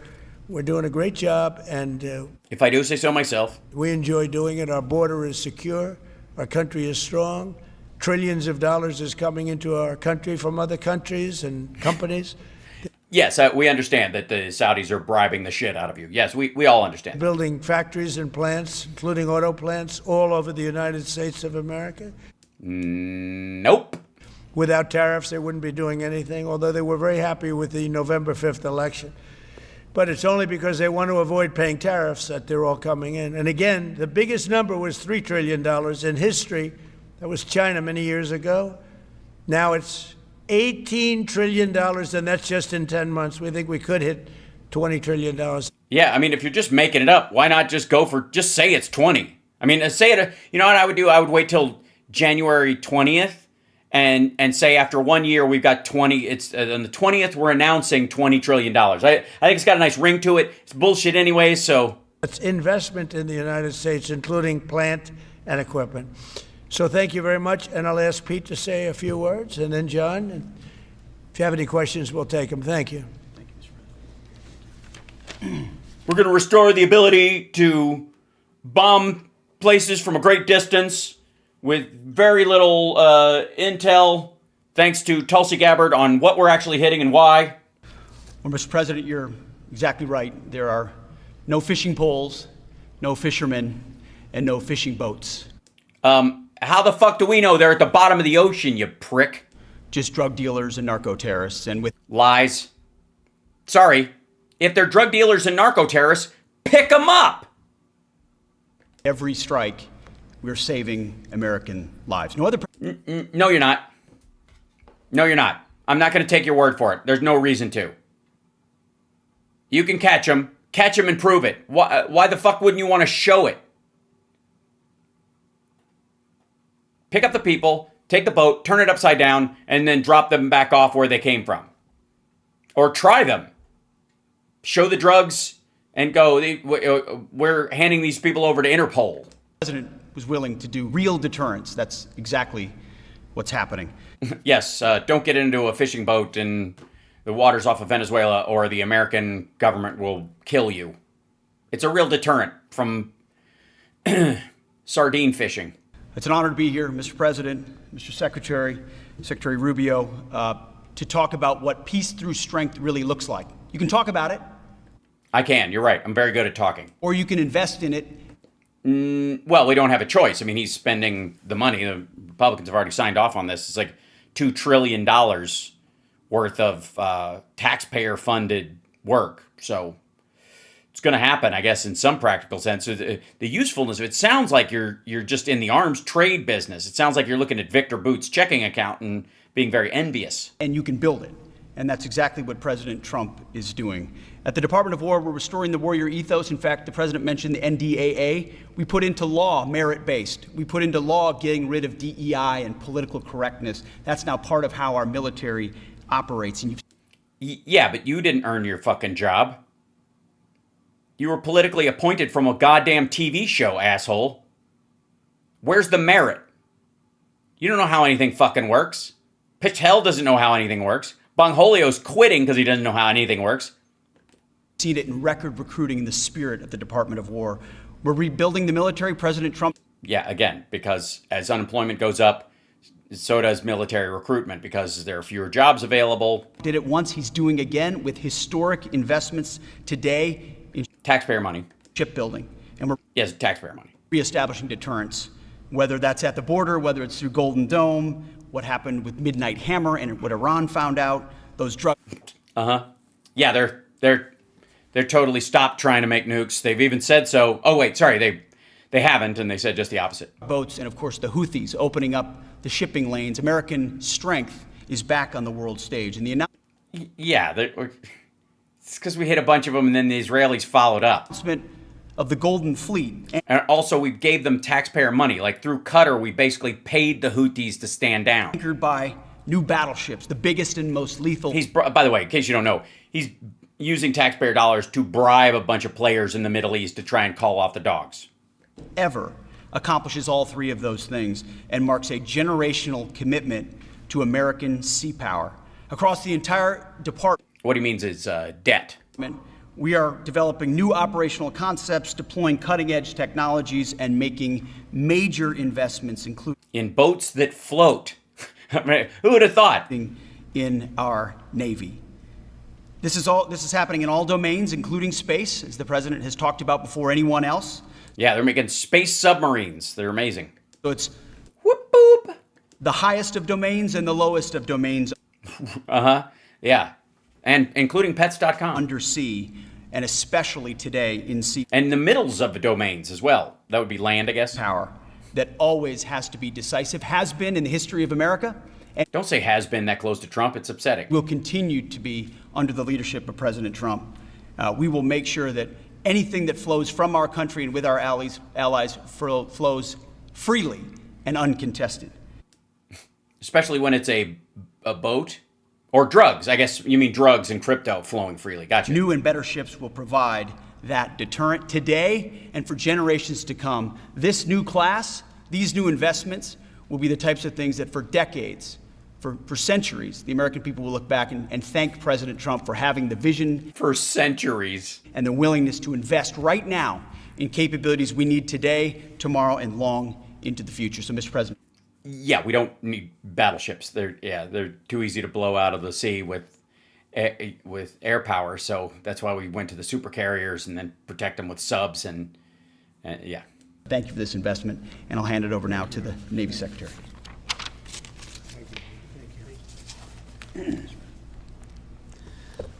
Speaker 2: doing a great job, and
Speaker 1: if I do say so myself,
Speaker 2: we enjoy doing it. Our border is secure. Our country is strong. Trillions of dollars is coming into our country from other countries and companies.
Speaker 1: Yes, we understand that the Saudis are bribing the shit out of you. Yes, we all understand.
Speaker 2: Building factories and plants, including auto plants, all over the United States of America.
Speaker 1: Nope.
Speaker 2: Without tariffs, they wouldn't be doing anything, although they were very happy with the November 5th election. But it's only because they want to avoid paying tariffs that they're all coming in. And again, the biggest number was $3 trillion in history. That was China many years ago. Now it's $18 trillion, and that's just in 10 months. We think we could hit $20 trillion.
Speaker 1: Yeah, I mean, if you're just making it up, why not just just say it's 20? I mean, say it, you know what I would do? I would wait till January 20th. And say after 1 year we've got 20. It's on the 20th we're announcing $20 trillion. I think it's got a nice ring to it. It's bullshit anyway. So
Speaker 2: it's investment in the United States, including plant and equipment. So thank you very much, and I'll ask Pete to say a few words, and then John. And if you have any questions, we'll take them. Thank you.
Speaker 4: Thank you, Mr. President.
Speaker 1: We're going to restore the ability to bomb places from a great distance with very little intel, thanks to Tulsi Gabbard on what we're actually hitting and why.
Speaker 4: Well, Mr. President, your
Speaker 5: exactly right. There are no fishing poles, no fishermen, and no fishing boats.
Speaker 1: How the fuck do we know they're at the bottom of the ocean, you prick?
Speaker 5: Just drug dealers and narco terrorists. And with
Speaker 1: Lies. Sorry. If they're drug dealers and narco terrorists, pick them up.
Speaker 5: every strike, we're saving American lives. No other.
Speaker 1: No, you're not. No, you're not. I'm not going to take your word for it. There's no reason to. You can catch them and prove it. Why the fuck wouldn't you want to show it? Pick up the people, take the boat, turn it upside down, and then drop them back off where they came from. Or try them. Show the drugs and go, we're handing these people over to Interpol.
Speaker 5: The president was willing to do real deterrence. That's exactly what's happening.
Speaker 1: Yes, don't get into a fishing boat in the waters off of Venezuela or the American government will kill you. It's a real deterrent from sardine fishing.
Speaker 5: It's an honor to be here, Mr. President, Mr. Secretary, Secretary Rubio, to talk about what peace through strength really looks like. You can talk about it.
Speaker 1: I can, you're right. I'm very good at talking.
Speaker 5: Or you can invest in it.
Speaker 1: Well, we don't have a choice. I mean, he's spending the money. The Republicans have already signed off on this. It's like $2 trillion worth of taxpayer-funded work. So it's going to happen, I guess, in some practical sense. The usefulness of it sounds like you're just in the arms trade business. It sounds like you're looking at Victor Boot's checking account and being very envious.
Speaker 5: And you can build it. And that's exactly what President Trump is doing. At the Department of War, we're restoring the warrior ethos. In fact, the president mentioned the NDAA. We put into law merit-based. We put into law getting rid of DEI and political correctness. That's now part of how our military operates. And
Speaker 1: yeah, but you didn't earn your fucking job. You were politically appointed from a goddamn TV show, asshole. Where's the merit? You don't know how anything fucking works. Pichel doesn't know how anything works. Bongholio's quitting because he doesn't know how anything works.
Speaker 5: Seen it in record recruiting in the spirit of the Department of War. We're rebuilding the military. President Trump.
Speaker 1: Yeah, again, because as unemployment goes up, so does military recruitment because there are fewer jobs available.
Speaker 5: Did it once. He's doing again with historic investments today in
Speaker 1: taxpayer money,
Speaker 5: shipbuilding, and we're
Speaker 1: taxpayer money.
Speaker 5: Reestablishing deterrence, whether that's at the border, whether it's through Golden Dome, what happened with Midnight Hammer and what Iran found out, those drugs.
Speaker 1: Yeah, they're totally stopped trying to make nukes. They've even said so. Oh wait, sorry, they haven't, and they said just the opposite.
Speaker 5: Boats and of course the Houthis opening up the shipping lanes. American strength is back on the world stage, and the
Speaker 1: it's because we hit a bunch of them, and then the Israelis followed up.
Speaker 5: Announcement of the Golden Fleet.
Speaker 1: And also, we gave them taxpayer money. Like through Qatar, we basically paid the Houthis to stand down.
Speaker 5: Anchored by new battleships, the biggest and most lethal.
Speaker 1: By the way, in case you don't know, he's using taxpayer dollars to bribe a bunch of players in the Middle East to try and call off the dogs.
Speaker 5: Ever accomplishes all three of those things and marks a generational commitment to American sea power. Across the entire department.
Speaker 1: What he means is debt.
Speaker 5: We are developing new operational concepts, deploying cutting-edge technologies, and making major investments, including
Speaker 1: in boats that float. Who would have thought?
Speaker 5: In our Navy. This is happening in all domains, including space, as the president has talked about before anyone else.
Speaker 1: Yeah, they're making space submarines. They're amazing.
Speaker 5: So it's
Speaker 1: whoop boop.
Speaker 5: The highest of domains and the lowest of domains.
Speaker 1: Yeah. And including pets.com.
Speaker 5: Undersea, and especially today in sea.
Speaker 1: And the middles of the domains as well. That would be land, I guess.
Speaker 5: Power that always has to be decisive, has been in the history of America. And
Speaker 1: don't say has been that close to Trump. It's upsetting.
Speaker 5: Will continue to be under the leadership of President Trump. We will make sure that anything that flows from our country and with our allies flows freely and uncontested. Especially
Speaker 1: when it's a boat. Or drugs. I guess you mean drugs and crypto flowing freely. Gotcha.
Speaker 5: New and better ships will provide that deterrent today and for generations to come. This new class, these new investments will be the types of things that for decades, for centuries, the American people will look back and thank President Trump for having the vision.
Speaker 1: For centuries.
Speaker 5: And the willingness to invest right now in capabilities we need today, tomorrow, and long into the future. So, Mr. President.
Speaker 1: Yeah, we don't need battleships. They're too easy to blow out of the sea with with air power. So that's why we went to the super carriers and then protect them with subs and yeah.
Speaker 5: Thank you for this investment, and I'll hand it over now to the Navy Secretary.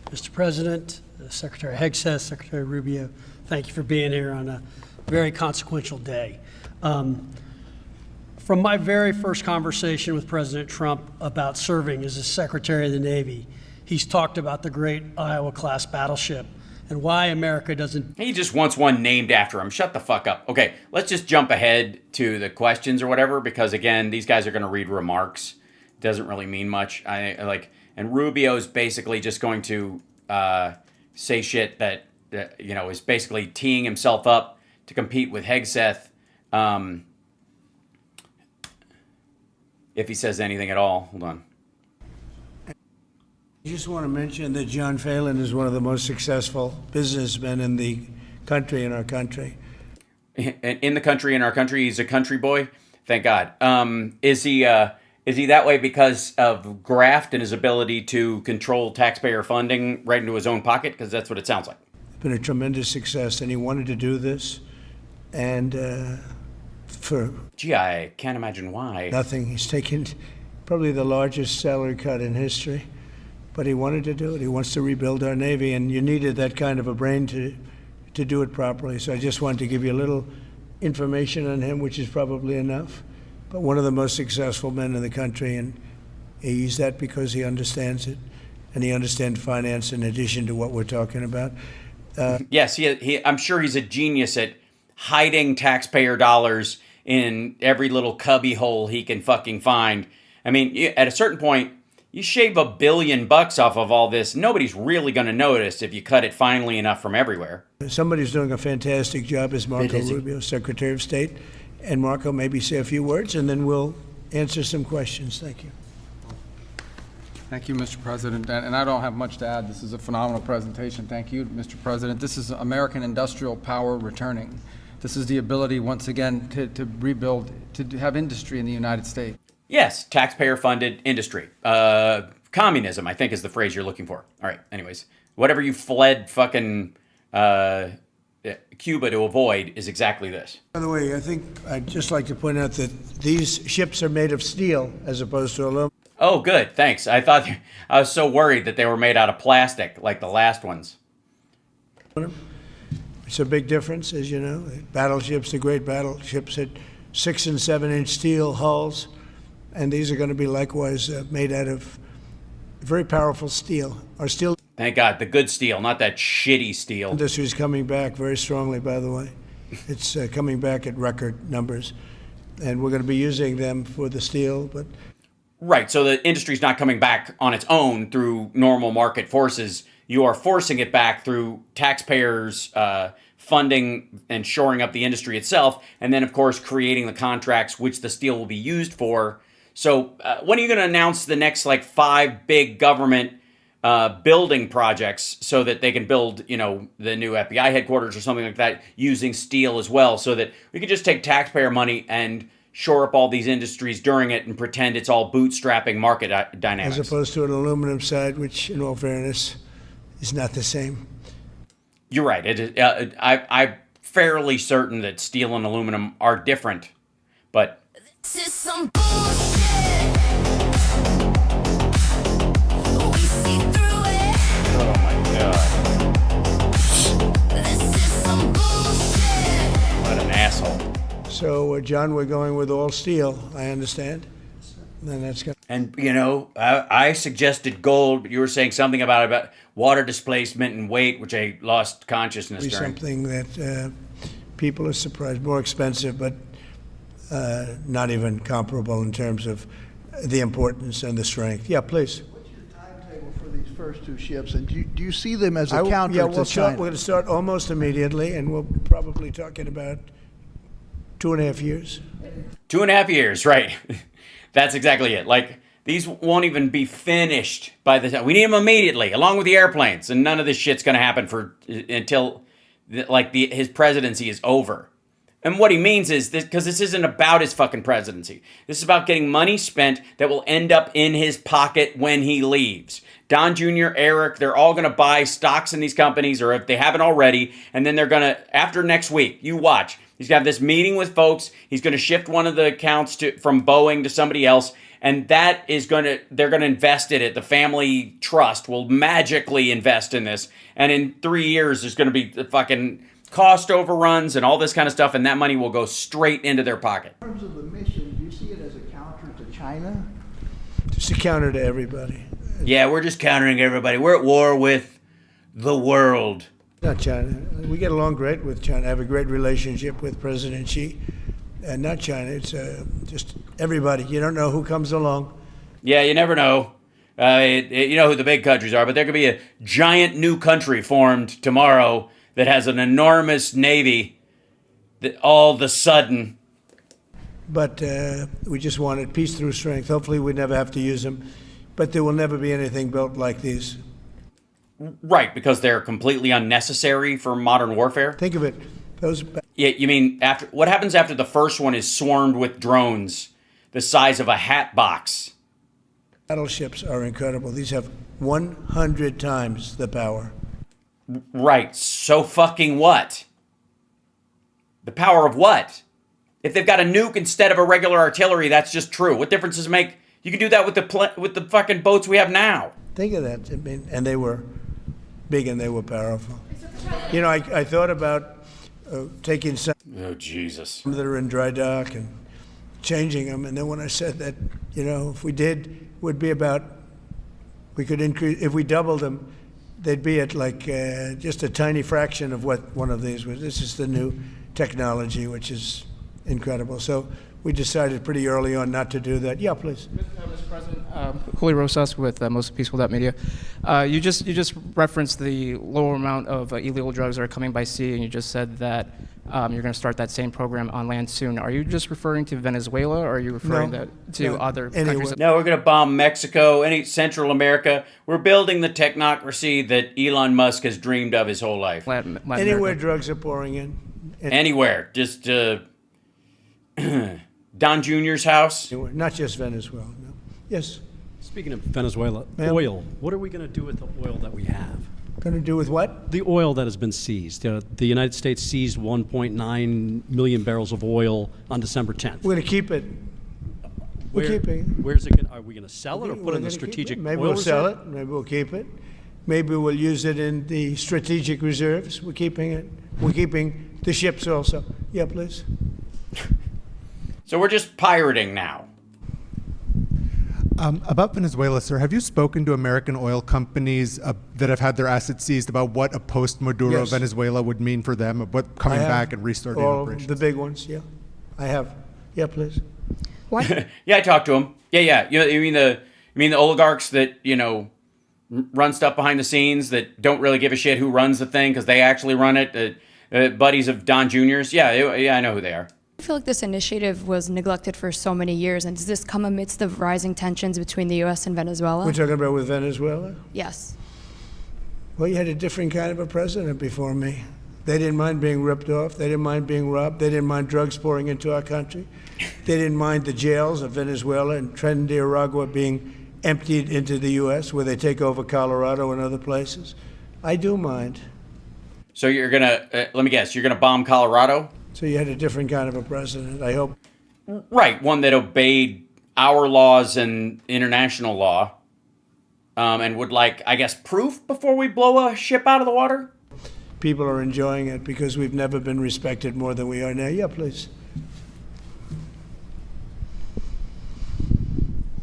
Speaker 4: Mr. President, Secretary Hegseth, Secretary Rubio, thank you for being here on a very consequential day. From my very first conversation with President Trump about serving as a Secretary of the Navy, he's talked about the great Iowa-class battleship and why America doesn't.
Speaker 1: He just wants one named after him. Shut the fuck up. Okay, let's just jump ahead to the questions or whatever, because again, these guys are going to read remarks. Doesn't really mean much. And Rubio's basically just going to say shit that is basically teeing himself up to compete with Hegseth. If he says anything at all. Hold on.
Speaker 2: I just want to mention that John Phelan is one of the most successful businessmen in the country, in our country.
Speaker 1: In the country, in our country, he's a country boy. Thank God. Is he that way because of graft and his ability to control taxpayer funding right into his own pocket? Because that's what it sounds like.
Speaker 2: It's been a tremendous success, and he wanted to do this, and for
Speaker 1: Gee, I can't imagine why.
Speaker 2: nothing, he's taken probably the largest salary cut in history, but he wanted to do it. He wants to rebuild our Navy, and you needed that kind of a brain to do it properly. So I just wanted to give you a little information on him, which is probably enough. But one of the most successful men in the country, and he's that because he understands it, and he understands finance in addition to what we're talking about.
Speaker 1: Yes, I'm sure he's a genius at hiding taxpayer dollars in every little cubby hole he can fucking find. I mean, at a certain point, you shave $1 billion off of all this, nobody's really going to notice if you cut it finely enough from everywhere.
Speaker 2: Somebody's doing a fantastic job is Marco Rubio, Secretary of State. And Marco, maybe say a few words, and then we'll answer some questions. Thank you.
Speaker 6: Thank you, Mr. President. And I don't have much to add. This is a phenomenal presentation. Thank you, Mr. President. This is American industrial power returning. This is the ability, once again, to rebuild, to have industry in the United States.
Speaker 1: Yes, taxpayer-funded industry. Communism, I think, is the phrase you're looking for. All right, anyways. Whatever you fled fucking Cuba to avoid is exactly this.
Speaker 2: By the way, I think I'd just like to point out that these ships are made of steel as opposed to aluminum.
Speaker 1: Oh, good, thanks. I was so worried that they were made out of plastic, like the last ones.
Speaker 2: It's a big difference, as you know. Battleships, the great battleships, had 6- and 7-inch steel hulls, and these are going to be likewise made out of very powerful steel. Our steel
Speaker 1: Thank God, the good steel, not that shitty steel.
Speaker 2: industry is coming back very strongly, by the way. It's coming back at record numbers, and we're going to be using them for the steel, but
Speaker 1: Right, so the industry's not coming back on its own through normal market forces. You are forcing it back through taxpayers funding and shoring up the industry itself, and then, of course, creating the contracts which the steel will be used for. So when are you going to announce the next, 5 big government building projects so that they can build, the new FBI headquarters or something like that using steel as well, so that we can just take taxpayer money and shore up all these industries during it and pretend it's all bootstrapping market dynamics?
Speaker 2: as opposed to an aluminum side, which, in all fairness, is not the same.
Speaker 1: You're right. I'm fairly certain that steel and aluminum are different, but
Speaker 7: This is some bullshit. We see through it.
Speaker 1: oh my God,
Speaker 7: This is some bullshit.
Speaker 1: what an asshole.
Speaker 2: So, John, we're going with all steel, I understand. And that's going
Speaker 1: And, I suggested gold, but you were saying something about water displacement and weight, which I lost consciousness
Speaker 2: to be
Speaker 1: during.
Speaker 2: something that people are surprised, more expensive, but not even comparable in terms of the importance and the strength. Yeah, please.
Speaker 8: What's your timetable for these first 2 ships, and do you see them as a
Speaker 2: Yeah,
Speaker 8: counter to
Speaker 2: we're
Speaker 8: China?
Speaker 2: going to start almost immediately, and we'll probably talking about 2.5 years.
Speaker 1: 2.5 years, right. That's exactly it. These won't even be finished by the time. We need them immediately, along with the airplanes, and none of this shit's going to happen until his presidency is over. And what he means is this, because this isn't about his fucking presidency. This is about getting money spent that will end up in his pocket when he leaves. Don Jr., Eric, they're all going to buy stocks in these companies, or if they haven't already, and then they're going to, after next week, you watch. He's going to have this meeting with folks. He's going to shift one of the accounts from Boeing to somebody else, and they're going to invest it. The family trust will magically invest in this, and in 3 years, there's going to be the fucking cost overruns and all this kind of stuff, and that money will go straight into their pocket.
Speaker 8: In terms of the mission, do you see it as a counter to China?
Speaker 2: Just a counter to everybody.
Speaker 1: Yeah, we're just countering everybody. We're at war with the world.
Speaker 2: Not China. We get along great with China. I have a great relationship with President Xi. And not China. It's just everybody. You don't know who comes along.
Speaker 1: Yeah, you never know. You know who the big countries are, but there could be a giant new country formed tomorrow that has an enormous navy that all of a sudden.
Speaker 2: But we just wanted peace through strength. Hopefully we never have to use them. But there will never be anything built like these.
Speaker 1: Right, because they're completely unnecessary for modern warfare.
Speaker 2: Think of it. Those.
Speaker 1: Yeah, you mean what happens after the first one is swarmed with drones the size of a hat box?
Speaker 2: Battleships are incredible. These have 100 times the power.
Speaker 1: Right, so fucking what? The power of what? If they've got a nuke instead of a regular artillery, that's just true. What difference does it make? You can do that with the fucking boats we have now.
Speaker 2: Think of that. I mean, and they were big and they were powerful. You know, I thought about taking some
Speaker 1: Oh, Jesus.
Speaker 2: that are in dry dock and changing them. And then when I said that, you know, if we did, would be about, we could increase, if we doubled them, they'd be at like just a tiny fraction of what one of these was. This is the new technology, which is incredible. So we decided pretty early on not to do that. Yeah, please.
Speaker 9: Mr. President, Julio Rosas with Most Peaceful Media. You just referenced the lower amount of illegal drugs that are coming by sea, and you just said that you're going to start that same program on land soon. Are you just referring to Venezuela, or are you referring to other countries?
Speaker 1: No, we're going to bomb Mexico, any Central America. We're building the technocracy that Elon Musk has dreamed of his whole life.
Speaker 9: Latin
Speaker 2: Anywhere
Speaker 9: America.
Speaker 2: drugs are pouring in.
Speaker 1: Anywhere. Just Don Jr.'s house.
Speaker 2: Anywhere. Not just Venezuela. No. Yes.
Speaker 10: Speaking of Venezuela,
Speaker 2: Ma'am?
Speaker 10: oil. What are we going to do with the oil that we have?
Speaker 2: Going to do with what?
Speaker 10: The oil that has been seized. The United States seized 1.9 million barrels of oil on December 10th.
Speaker 2: We're going to keep it. We're keeping it.
Speaker 10: Where's it? Are we going to sell it or put
Speaker 2: We're
Speaker 10: it in the
Speaker 2: gonna keep
Speaker 10: strategic
Speaker 2: it. Maybe
Speaker 10: oil
Speaker 2: we'll sell
Speaker 10: reserve?
Speaker 2: it. Maybe we'll keep it. Maybe we'll use it in the strategic reserves. We're keeping it. We're keeping the ships also. Yeah, please.
Speaker 1: So we're just pirating now.
Speaker 11: About Venezuela, sir, have you spoken to American oil companies that have had their assets seized about what a post-Maduro
Speaker 2: Yes.
Speaker 11: Venezuela would mean for them, of what coming
Speaker 2: I have
Speaker 11: back and restarting
Speaker 2: all
Speaker 11: operations?
Speaker 2: the big ones, yeah. I have. Yeah, please.
Speaker 9: What?
Speaker 1: Yeah, I talked to him. Yeah. You mean the oligarchs that, run stuff behind the scenes that don't really give a shit who runs the thing because they actually run it? Buddies of Don Jr.'s? Yeah, I know who they are.
Speaker 12: I feel like this initiative was neglected for so many years, and does this come amidst the rising tensions between the U.S. and Venezuela?
Speaker 2: We're talking about with Venezuela?
Speaker 12: Yes.
Speaker 2: Well, you had a different kind of a president before me. They didn't mind being ripped off. They didn't mind being robbed. They didn't mind drugs pouring into our country. They didn't mind the jails of Venezuela and Trinidad and Tobago being emptied into the U.S., where they take over Colorado and other places. I do mind.
Speaker 1: So you're going to, let me guess, you're going to bomb Colorado?
Speaker 2: So you had a different kind of a president, I hope.
Speaker 1: Right, one that obeyed our laws and international law, and would like, I guess, proof before we blow a ship out of the water?
Speaker 2: People are enjoying it because we've never been respected more than we are now. Yeah, please.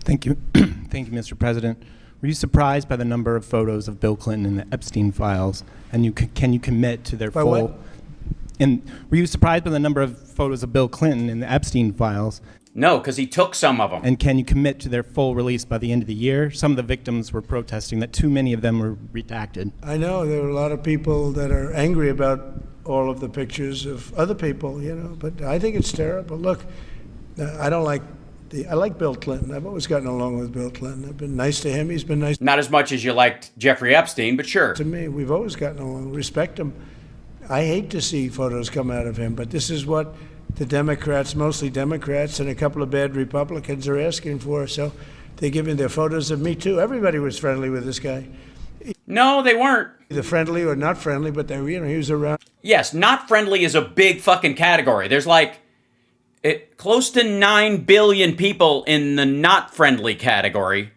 Speaker 13: Thank you. Thank you, Mr. President. Were you surprised by the number of photos of Bill Clinton in the Epstein files? And can you commit to their
Speaker 2: By
Speaker 13: full...
Speaker 2: what?
Speaker 13: And were you surprised by the number of photos of Bill Clinton in the Epstein files?
Speaker 1: No, because he took some of them.
Speaker 13: And can you commit to their full release by the end of the year? Some of the victims were protesting that too many of them were redacted.
Speaker 2: I know there are a lot of people that are angry about all of the pictures of other people, but I think it's terrible. Look, I like Bill Clinton. I've always gotten along with Bill Clinton. I've been nice to him. He's been nice
Speaker 1: Not as much as you liked Jeffrey Epstein, but sure.
Speaker 2: to me. We've always gotten along. Respect him. I hate to see photos come out of him, but this is what the Democrats, mostly Democrats, and a couple of bad Republicans are asking for. So They're giving their photos of me too. Everybody was friendly with this guy.
Speaker 1: No, they weren't.
Speaker 2: Either friendly or not friendly, but they, he was around.
Speaker 1: Yes, not friendly is a big fucking category. There's like close to 9 billion people in the not friendly category.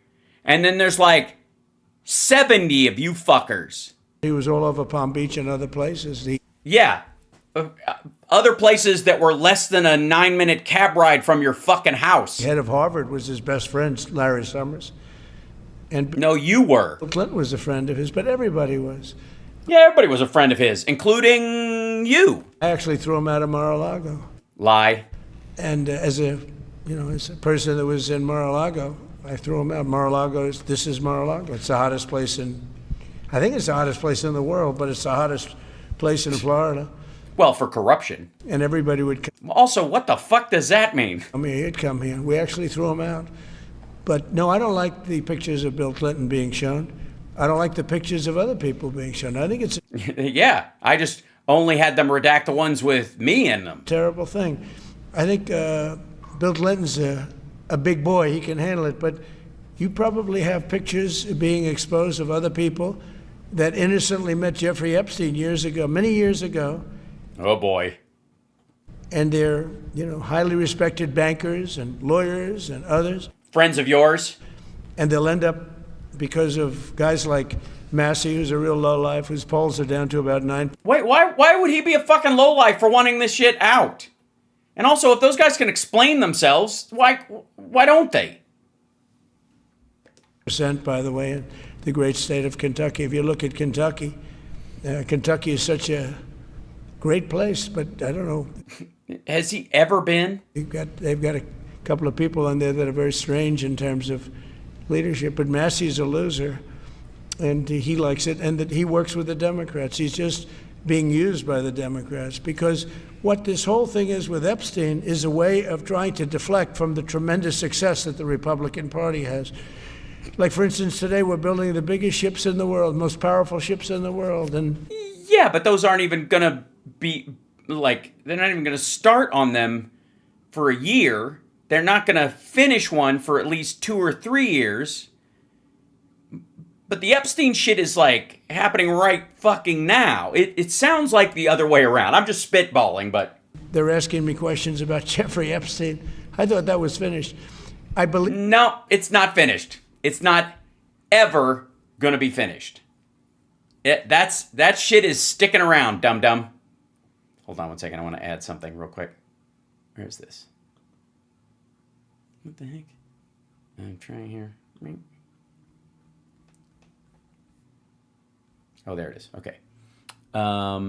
Speaker 1: And then there's like 70 of you fuckers.
Speaker 2: He was all over Palm Beach and other places.
Speaker 1: Yeah. Other places that were less than a 9-minute cab ride from your fucking house.
Speaker 2: The head of Harvard was his best friend, Larry Summers. And
Speaker 1: no, you were.
Speaker 2: Bill Clinton was a friend of his, but everybody was.
Speaker 1: Yeah, everybody was a friend of his, including you.
Speaker 2: I actually threw him out of Mar-a-Lago.
Speaker 1: Lie.
Speaker 2: And as a person that was in Mar-a-Lago, I threw him out. Mar-a-Lago, this is Mar-a-Lago. It's the hottest place I think it's the hottest place in the world, but it's the hottest place in Florida.
Speaker 1: Well, for corruption.
Speaker 2: And everybody would come.
Speaker 1: Also, what the fuck does that mean?
Speaker 2: I mean, he'd come here. We actually threw him out. But no, I don't like the pictures of Bill Clinton being shown. I don't like the pictures of other people being shown. I think it's
Speaker 1: yeah, I just only had them redact the ones with me in them.
Speaker 2: Terrible thing. I think Bill Clinton's a big boy. He can handle it. But you probably have pictures being exposed of other people that innocently met Jeffrey Epstein years ago, many years ago.
Speaker 1: Oh, boy.
Speaker 2: And they're, highly respected bankers and lawyers and others.
Speaker 1: Friends of yours.
Speaker 2: And they'll end up, because of guys like Massey, who's a real lowlife, whose polls are down to about 9.
Speaker 1: Wait, why would he be a fucking lowlife for wanting this shit out? And also, if those guys can explain themselves, why don't they?
Speaker 2: Percent, by the way, in the great state of Kentucky. If you look at Kentucky, Kentucky is such a great place, but I don't know.
Speaker 1: Has he ever been?
Speaker 2: They've got a couple of people on there that are very strange in terms of leadership, but Massey's a loser, and he likes it, and that he works with the Democrats. He's just being used by the Democrats, because what this whole thing is with Epstein is a way of trying to deflect from the tremendous success that the Republican Party has. Like, for instance, today we're building the biggest ships in the world, most powerful ships in the world, and
Speaker 1: yeah, but those aren't even gonna be, they're not even gonna start on them for a year. They're not gonna finish one for at least 2 or 3 years. But the Epstein shit is, happening right fucking now. It sounds like the other way around. I'm just spitballing, but...
Speaker 2: They're asking me questions about Jeffrey Epstein. I thought that was finished. I believe...
Speaker 1: No, it's not finished. It's not ever gonna be finished. That shit is sticking around, dum-dum. Hold on one second. I want to add something real quick. Where is this? What the heck? I'm trying here. Oh, there it is. Okay. There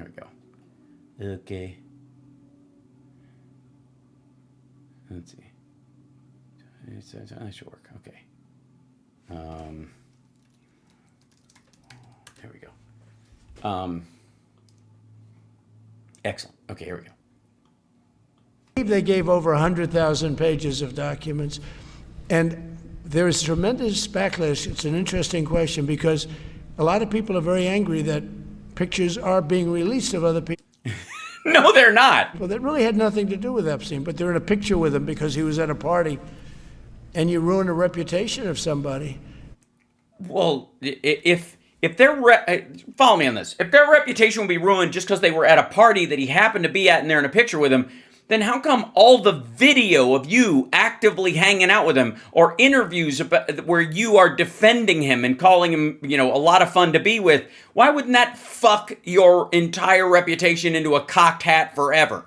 Speaker 1: we go. Okay. Let's see. That should work. Okay. There we go. Excellent. Okay, here we go.
Speaker 2: They gave over 100,000 pages of documents, and there is tremendous backlash. It's an interesting question, because a lot of people are very angry that pictures are being released of other people.
Speaker 1: No, they're not.
Speaker 2: Well, that really had nothing to do with Epstein, but they're in a picture with him because he was at a party, and you ruin a reputation of somebody.
Speaker 1: Well, if their follow me on this, if their reputation would be ruined just because they were at a party that he happened to be at and they're in a picture with him, then how come all the video of you actively hanging out with him, or interviews where you are defending him and calling him, a lot of fun to be with, why wouldn't that fuck your entire reputation into a cocked hat forever?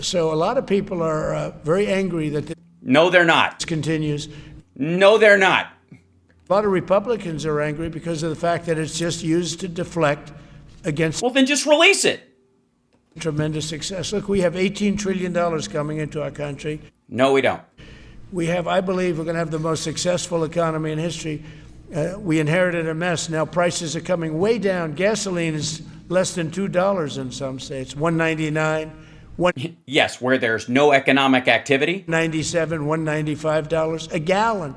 Speaker 2: So a lot of people are very angry that this
Speaker 1: No, they're not.
Speaker 2: Continues.
Speaker 1: No, they're not.
Speaker 2: A lot of Republicans are angry because of the fact that it's just used to deflect against...
Speaker 1: Well, then just release it.
Speaker 2: Tremendous success. Look, we have $18 trillion coming into our country.
Speaker 1: No, we don't.
Speaker 2: We have, I believe, we're going to have the most successful economy in history. We inherited a mess. Now prices are coming way down. Gasoline is less than $2 in some states. $1.99.
Speaker 1: Yes, where there's no economic activity.
Speaker 2: $97, $195 a gallon.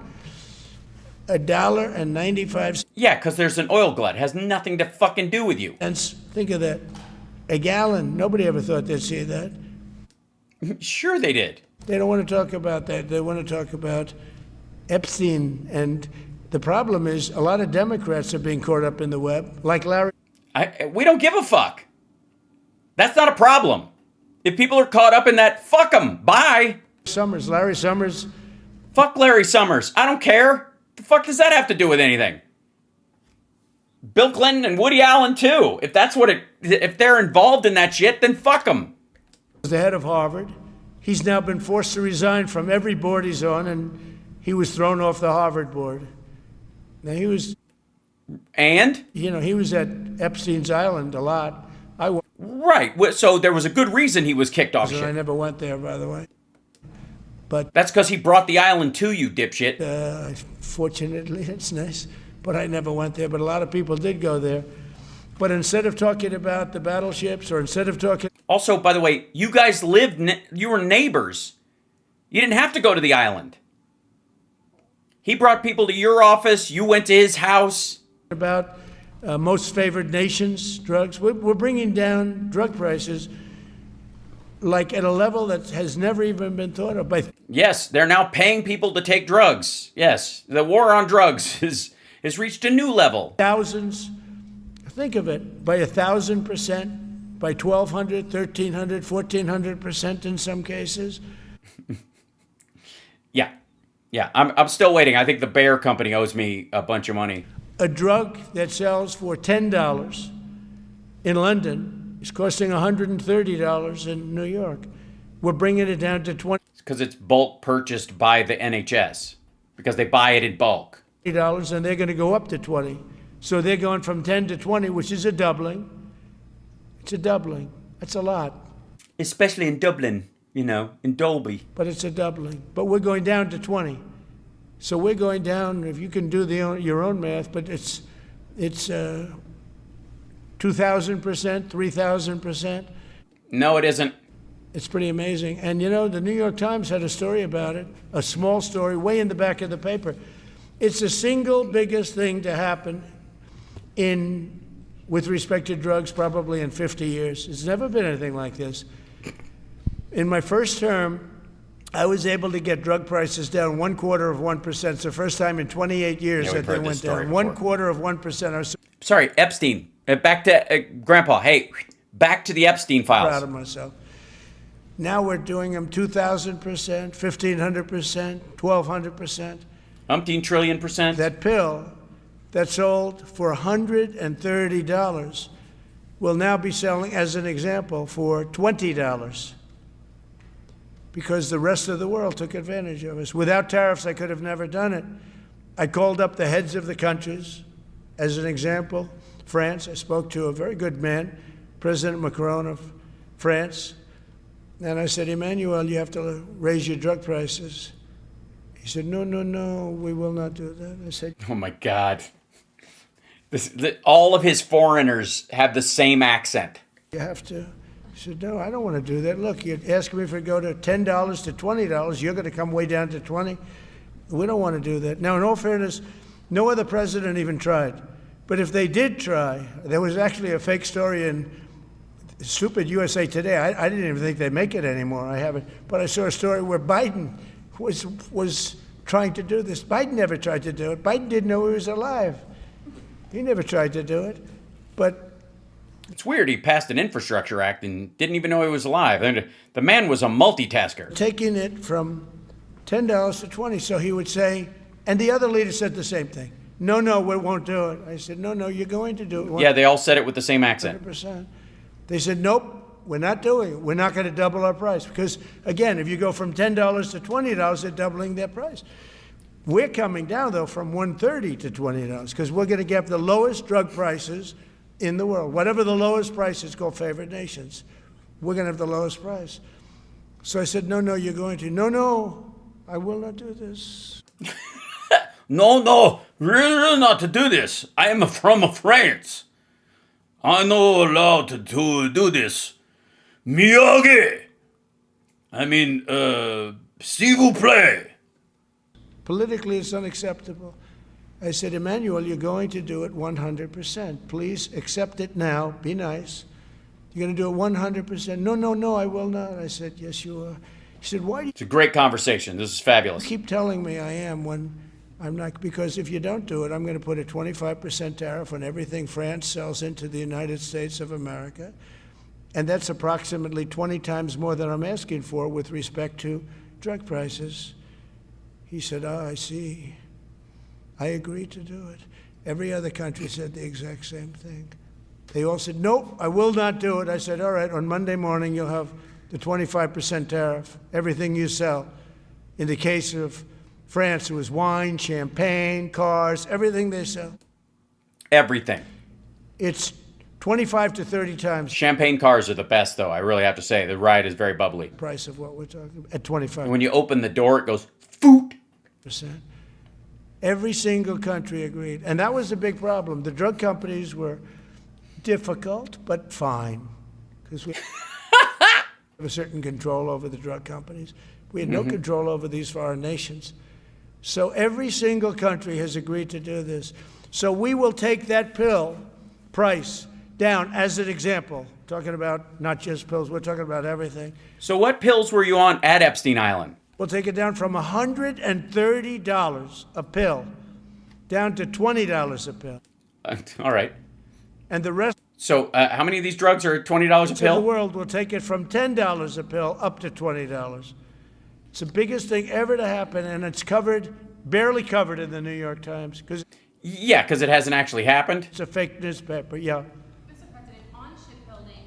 Speaker 2: $1.95.
Speaker 1: Yeah, because there's an oil glut. It has nothing to fucking do with you.
Speaker 2: And think of that. a gallon. Nobody ever thought they'd see that.
Speaker 1: Sure they did.
Speaker 2: They don't want to talk about that. They want to talk about Epstein. And the problem is a lot of Democrats are being caught up in the web, like Larry.
Speaker 1: We don't give a fuck. That's not a problem. If people are caught up in that, fuck them. Bye.
Speaker 2: Larry Summers.
Speaker 1: Fuck Larry Summers. I don't care. The fuck does that have to do with anything? Bill Clinton and Woody Allen too. If they're involved in that shit, then fuck them.
Speaker 2: The head of Harvard. He's now been forced to resign from every board he's on, and he was thrown off the Harvard board. Now he was.
Speaker 1: And?
Speaker 2: He was at Epstein's Island a lot.
Speaker 1: Right. So there was a good reason he was kicked off shit.
Speaker 2: I never went there, by the way. But
Speaker 1: that's because he brought the island to you, dipshit.
Speaker 2: Fortunately, it's nice. But I never went there. But a lot of people did go there. But instead of talking about the battleships, or instead of talking...
Speaker 1: Also, by the way, you guys you were neighbors. You didn't have to go to the island. He brought people to your office. You went to his house.
Speaker 2: About most favored nations, drugs. We're bringing down drug prices like at a level that has never even been thought of.
Speaker 1: Yes, they're now paying people to take drugs. Yes, the war on drugs has reached a new level.
Speaker 2: Thousands. Think of it, by 1,000%, by 1,200, 1,300, 1,400% in some cases.
Speaker 1: Yeah. I'm still waiting. I think the Bayer Company owes me a bunch of money.
Speaker 2: A drug that sells for $10 in London is costing $130 in New York. We're bringing it down to $20.
Speaker 1: Because it's bulk purchased by the NHS. Because they buy it in bulk.
Speaker 2: $20, and they're going to go up to $20. So they're going from 10 to 20, which is a doubling. It's a doubling. That's a lot.
Speaker 1: Especially in Dublin, in Dolby.
Speaker 2: But it's a doubling. But we're going down to 20. So we're going down, if you can do your own math, but it's 2,000%, 3,000%.
Speaker 1: No, it isn't.
Speaker 2: It's pretty amazing. And the New York Times had a story about it, a small story, way in the back of the paper. It's the single biggest thing to happen with respect to drugs probably in 50 years. It's never been anything like this. In my first term, I was able to get drug prices down 1/4%. It's the first time in 28 years that they went down. 1/4%.
Speaker 1: Sorry, Epstein. Back to Grandpa. Hey, back to the Epstein files.
Speaker 2: Proud of myself. Now we're doing them 2,000%, 1,500%, 1,200%.
Speaker 1: Umpteen trillion percent.
Speaker 2: That pill that sold for $130 will now be selling, as an example, for $20. Because the rest of the world took advantage of us. Without tariffs, I could have never done it. I called up the heads of the countries. As an example, France, I spoke to a very good man, President Macron of France. And I said, Emmanuel, you have to raise your drug prices. He said, no, we will not do that. I said,
Speaker 1: oh my God. All of his foreigners have the same accent.
Speaker 2: You have to. He said, no, I don't want to do that. Look, you're asking me if it go to $10 to $20. You're going to come way down to 20. We don't want to do that. Now, in all fairness, no other president even tried. But if they did try, there was actually a fake story in stupid USA Today. I didn't even think they'd make it anymore. I haven't. But I saw a story where Biden was trying to do this. Biden never tried to do it. Biden didn't know he was alive. He never tried to do it. But
Speaker 1: it's weird he passed an infrastructure act and didn't even know he was alive. The man was a multitasker.
Speaker 2: Taking it from $10 to 20. So he would say, and the other leader said the same thing. No, we won't do it. I said, no, you're going to do it.
Speaker 1: Yeah, they all said it with the same accent.
Speaker 2: 100%. They said, nope. We're not doing it. We're not going to double our price. Because, again, if you go from $10 to $20, they're doubling their price. We're coming down, though, from $130 to $20 because we're going to get the lowest drug prices in the world. Whatever the lowest price is called favored nations, we're going to have the lowest price. So I said, no, you're going to. No, I will not do this.
Speaker 1: No, really not to do this. I am from France. I'm not allowed to do this. Miyagi! S'il vous plaît.
Speaker 2: Politically, it's unacceptable. I said, Emmanuel, you're going to do it 100%. Please accept it now. Be nice. You're going to do it 100%. No, no, no, I will not. I said, yes, you are. He said, why do
Speaker 1: It's a great conversation. This is fabulous.
Speaker 2: you keep telling me I am when I'm not? Because if you don't do it, I'm going to put a 25% tariff on everything France sells into the United States of America. And that's approximately 20 times more than I'm asking for with respect to drug prices. He said, I see. I agreed to do it. Every other country said the exact same thing. They all said, nope, I will not do it. I said, all right, on Monday morning, you'll have the 25% tariff, everything you sell. In the case of France, it was wine, champagne, cars, everything they sell.
Speaker 1: Everything.
Speaker 2: It's 25 to 30 times
Speaker 1: Champagne cars are the best, though. I really have to say. The ride is very bubbly.
Speaker 2: the price of what we're talking about, at 25%.
Speaker 1: And when you open the door, it goes, foot.
Speaker 2: Every single country agreed. And that was a big problem. The drug companies were difficult, but fine, because we have a certain control over the drug companies. We had no control over these foreign nations. So every single country has agreed to do this. So we will take that pill price down as an example. Talking about not just pills, we're talking about everything.
Speaker 1: So what pills were you on at Epstein Island?
Speaker 2: We'll take it down from $130 a pill down to $20 a pill.
Speaker 1: All right.
Speaker 2: And the rest
Speaker 1: So how many of these drugs are $20 a
Speaker 2: of the
Speaker 1: pill?
Speaker 2: world will take it from $10 a pill up to $20. It's the biggest thing ever to happen, and it's covered, barely covered in the New York Times, because
Speaker 1: Yeah, because it hasn't actually happened.
Speaker 2: it's a fake newspaper, yeah.
Speaker 14: Mr. President, on shipbuilding,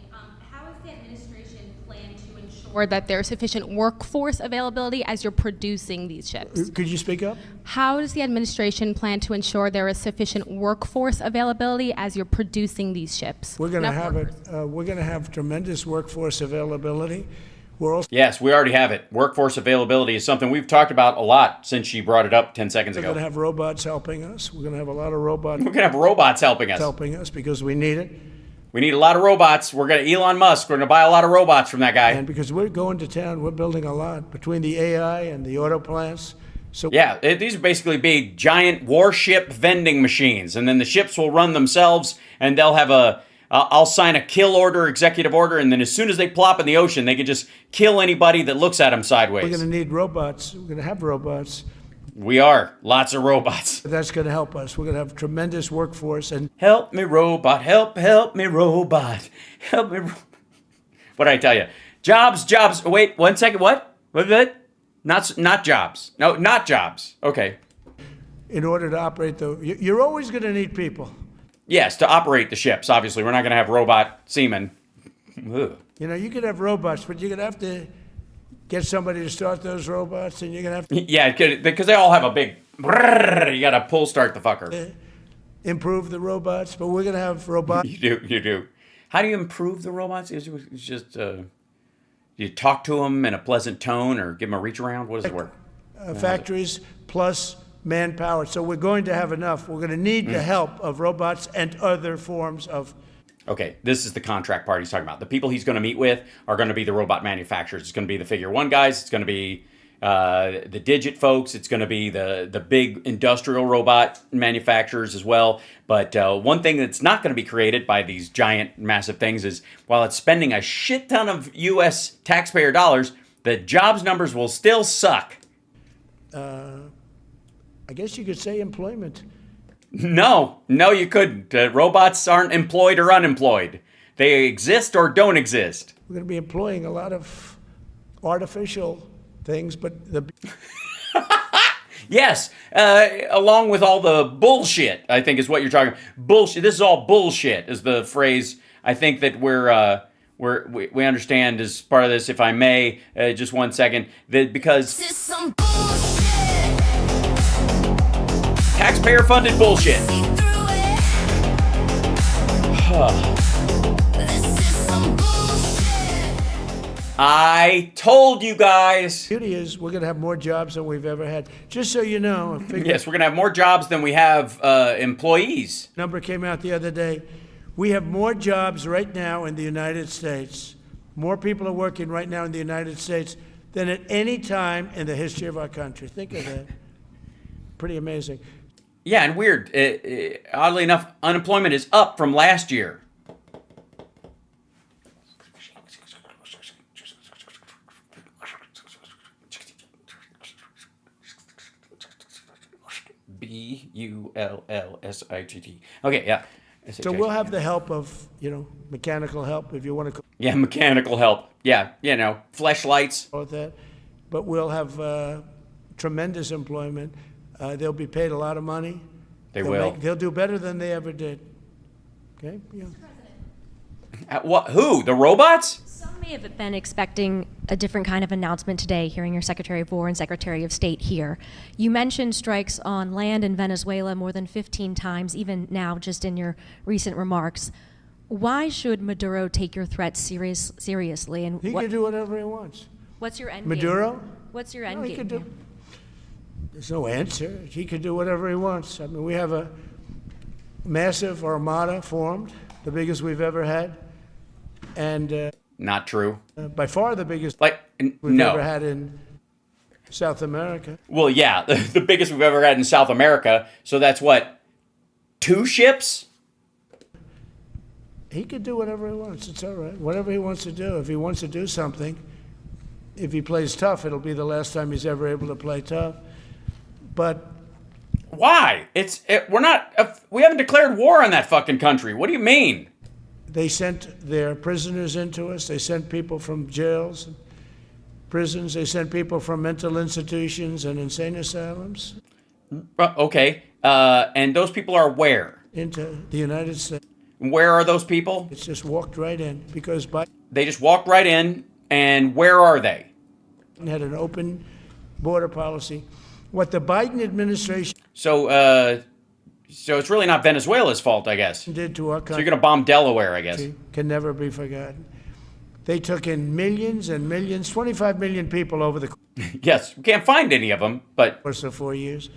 Speaker 14: how is the administration plan to ensure that there's sufficient workforce availability as you're producing these ships?
Speaker 2: Could you speak up?
Speaker 14: How does the administration plan to ensure there is sufficient workforce availability as you're producing these ships?
Speaker 2: We're going to
Speaker 14: Enough
Speaker 2: have it.
Speaker 14: workers.
Speaker 2: We're going to have tremendous workforce availability. We're also
Speaker 1: Yes, we already have it. Workforce availability is something we've talked about a lot since she brought it up 10 seconds
Speaker 2: going to
Speaker 1: ago.
Speaker 2: have robots helping us. We're going to have a lot of robots
Speaker 1: We're going to have robots helping us.
Speaker 2: helping us because we need it.
Speaker 1: We need a lot of robots. We're going to Elon Musk. We're going to buy a lot of robots from that guy.
Speaker 2: And because we're going to town, we're building a lot between the AI and the auto plants. So
Speaker 1: Yeah, these are basically big, giant warship vending machines, and then the ships will run themselves, and they'll have I'll sign a kill order, executive order, and then as soon as they plop in the ocean, they can just kill anybody that looks at them
Speaker 2: we're
Speaker 1: sideways.
Speaker 2: going to need robots. We're going to have robots.
Speaker 1: We are. Lots of robots.
Speaker 2: That's going to help us. We're going to have tremendous workforce. And
Speaker 1: Help me, robot. Help me, robot. Help me. What did I tell you? Jobs. Wait, 1 second. What? What? Not jobs. No, not jobs. Okay.
Speaker 2: in order to operate you're always going to need people.
Speaker 1: Yes, to operate the ships. Obviously, we're not going to have robot seamen. Ugh.
Speaker 2: You know, you could have robots, but you're going to have to get somebody to start those robots, and you're going to have to
Speaker 1: Yeah, because they all have a big. You got to pull start the fucker.
Speaker 2: improve the robots, but we're going to have robots.
Speaker 1: You do. How do you improve the robots? It's just you talk to them in a pleasant tone, or give them a reach around. What does it work?
Speaker 2: Factories plus manpower. So we're going to have enough. We're going to need the help of robots and other forms of.
Speaker 1: Okay, this is the contract part he's talking about. The people he's going to meet with are going to be the robot manufacturers. It's going to be the Figure One guys. It's going to be the Digit folks. It's going to be the big industrial robot manufacturers as well. But one thing that's not going to be created by these giant, massive things is while it's spending a shit ton of U.S. taxpayer dollars, the jobs numbers will still suck.
Speaker 2: I guess you could say employment.
Speaker 1: No, you couldn't. Robots aren't employed or unemployed. They exist or don't exist.
Speaker 2: We're going to be employing a lot of artificial things, but the
Speaker 1: Yes, along with all the bullshit, I think is what you're talking. Bullshit. This is all bullshit. Is the phrase I think that we understand as part of this. If I may, just 1 second, that because
Speaker 7: This is some bullshit.
Speaker 1: taxpayer-funded bullshit.
Speaker 7: See through it. This is some bullshit.
Speaker 1: I told you guys.
Speaker 2: beauty is we're going to have more jobs than we've ever had. Just so you know, a figure
Speaker 1: Yes, we're gonna have more jobs than we have employees.
Speaker 2: number came out the other day. We have more jobs right now in the United States. More people are working right now in the United States than at any time in the history of our country. Think of that. Pretty amazing.
Speaker 1: Yeah, and weird. Oddly enough, unemployment is up from last year. Bullshit. Okay, yeah.
Speaker 2: So we'll have the help of, mechanical help if you want to
Speaker 1: Yeah, mechanical help. Yeah, fleshlights.
Speaker 2: call it that. But we'll have tremendous employment. They'll be paid a lot of money.
Speaker 1: They will.
Speaker 2: They'll do better than they ever did. Okay? Yeah.
Speaker 1: What? Who? The robots?
Speaker 15: Some may have been expecting a different kind of announcement today, hearing your Secretary of War and Secretary of State here. You mentioned strikes on land in Venezuela more than 15 times, even now, just in your recent remarks. Why should Maduro take your threats seriously? And
Speaker 2: He can do whatever he wants.
Speaker 15: what's your end
Speaker 2: Maduro?
Speaker 15: game? What's your end
Speaker 2: No, he
Speaker 15: game?
Speaker 2: could do. There's no answer. He could do whatever he wants. I mean, we have a massive armada formed, the biggest we've ever had, and
Speaker 1: Not true.
Speaker 2: by far the biggest we've
Speaker 1: no.
Speaker 2: ever had in South America.
Speaker 1: Well, yeah, the biggest we've ever had in South America. So that's what, 2 ships?
Speaker 2: He could do whatever he wants. It's all right. Whatever he wants to do. If he wants to do something, if he plays tough, it'll be the last time he's ever able to play tough. But
Speaker 1: Why? We haven't declared war on that fucking country. What do you mean?
Speaker 2: they sent their prisoners into us. They sent people from jails, and prisons. They sent people from mental institutions and insane asylums
Speaker 1: Okay. And those people are where?
Speaker 2: into the United States.
Speaker 1: Where are those people?
Speaker 2: It's just walked right in because Biden
Speaker 1: They just walked right in, and where are they?
Speaker 2: had an open border policy. What the Biden administration
Speaker 1: So it's really not Venezuela's fault, I guess. So
Speaker 2: did to our
Speaker 1: you're
Speaker 2: country
Speaker 1: going to bomb Delaware, I guess.
Speaker 2: can never be forgotten. They took in millions and millions, 25 million people over the
Speaker 1: Yes, we can't find any of them, but
Speaker 2: course of 4 years.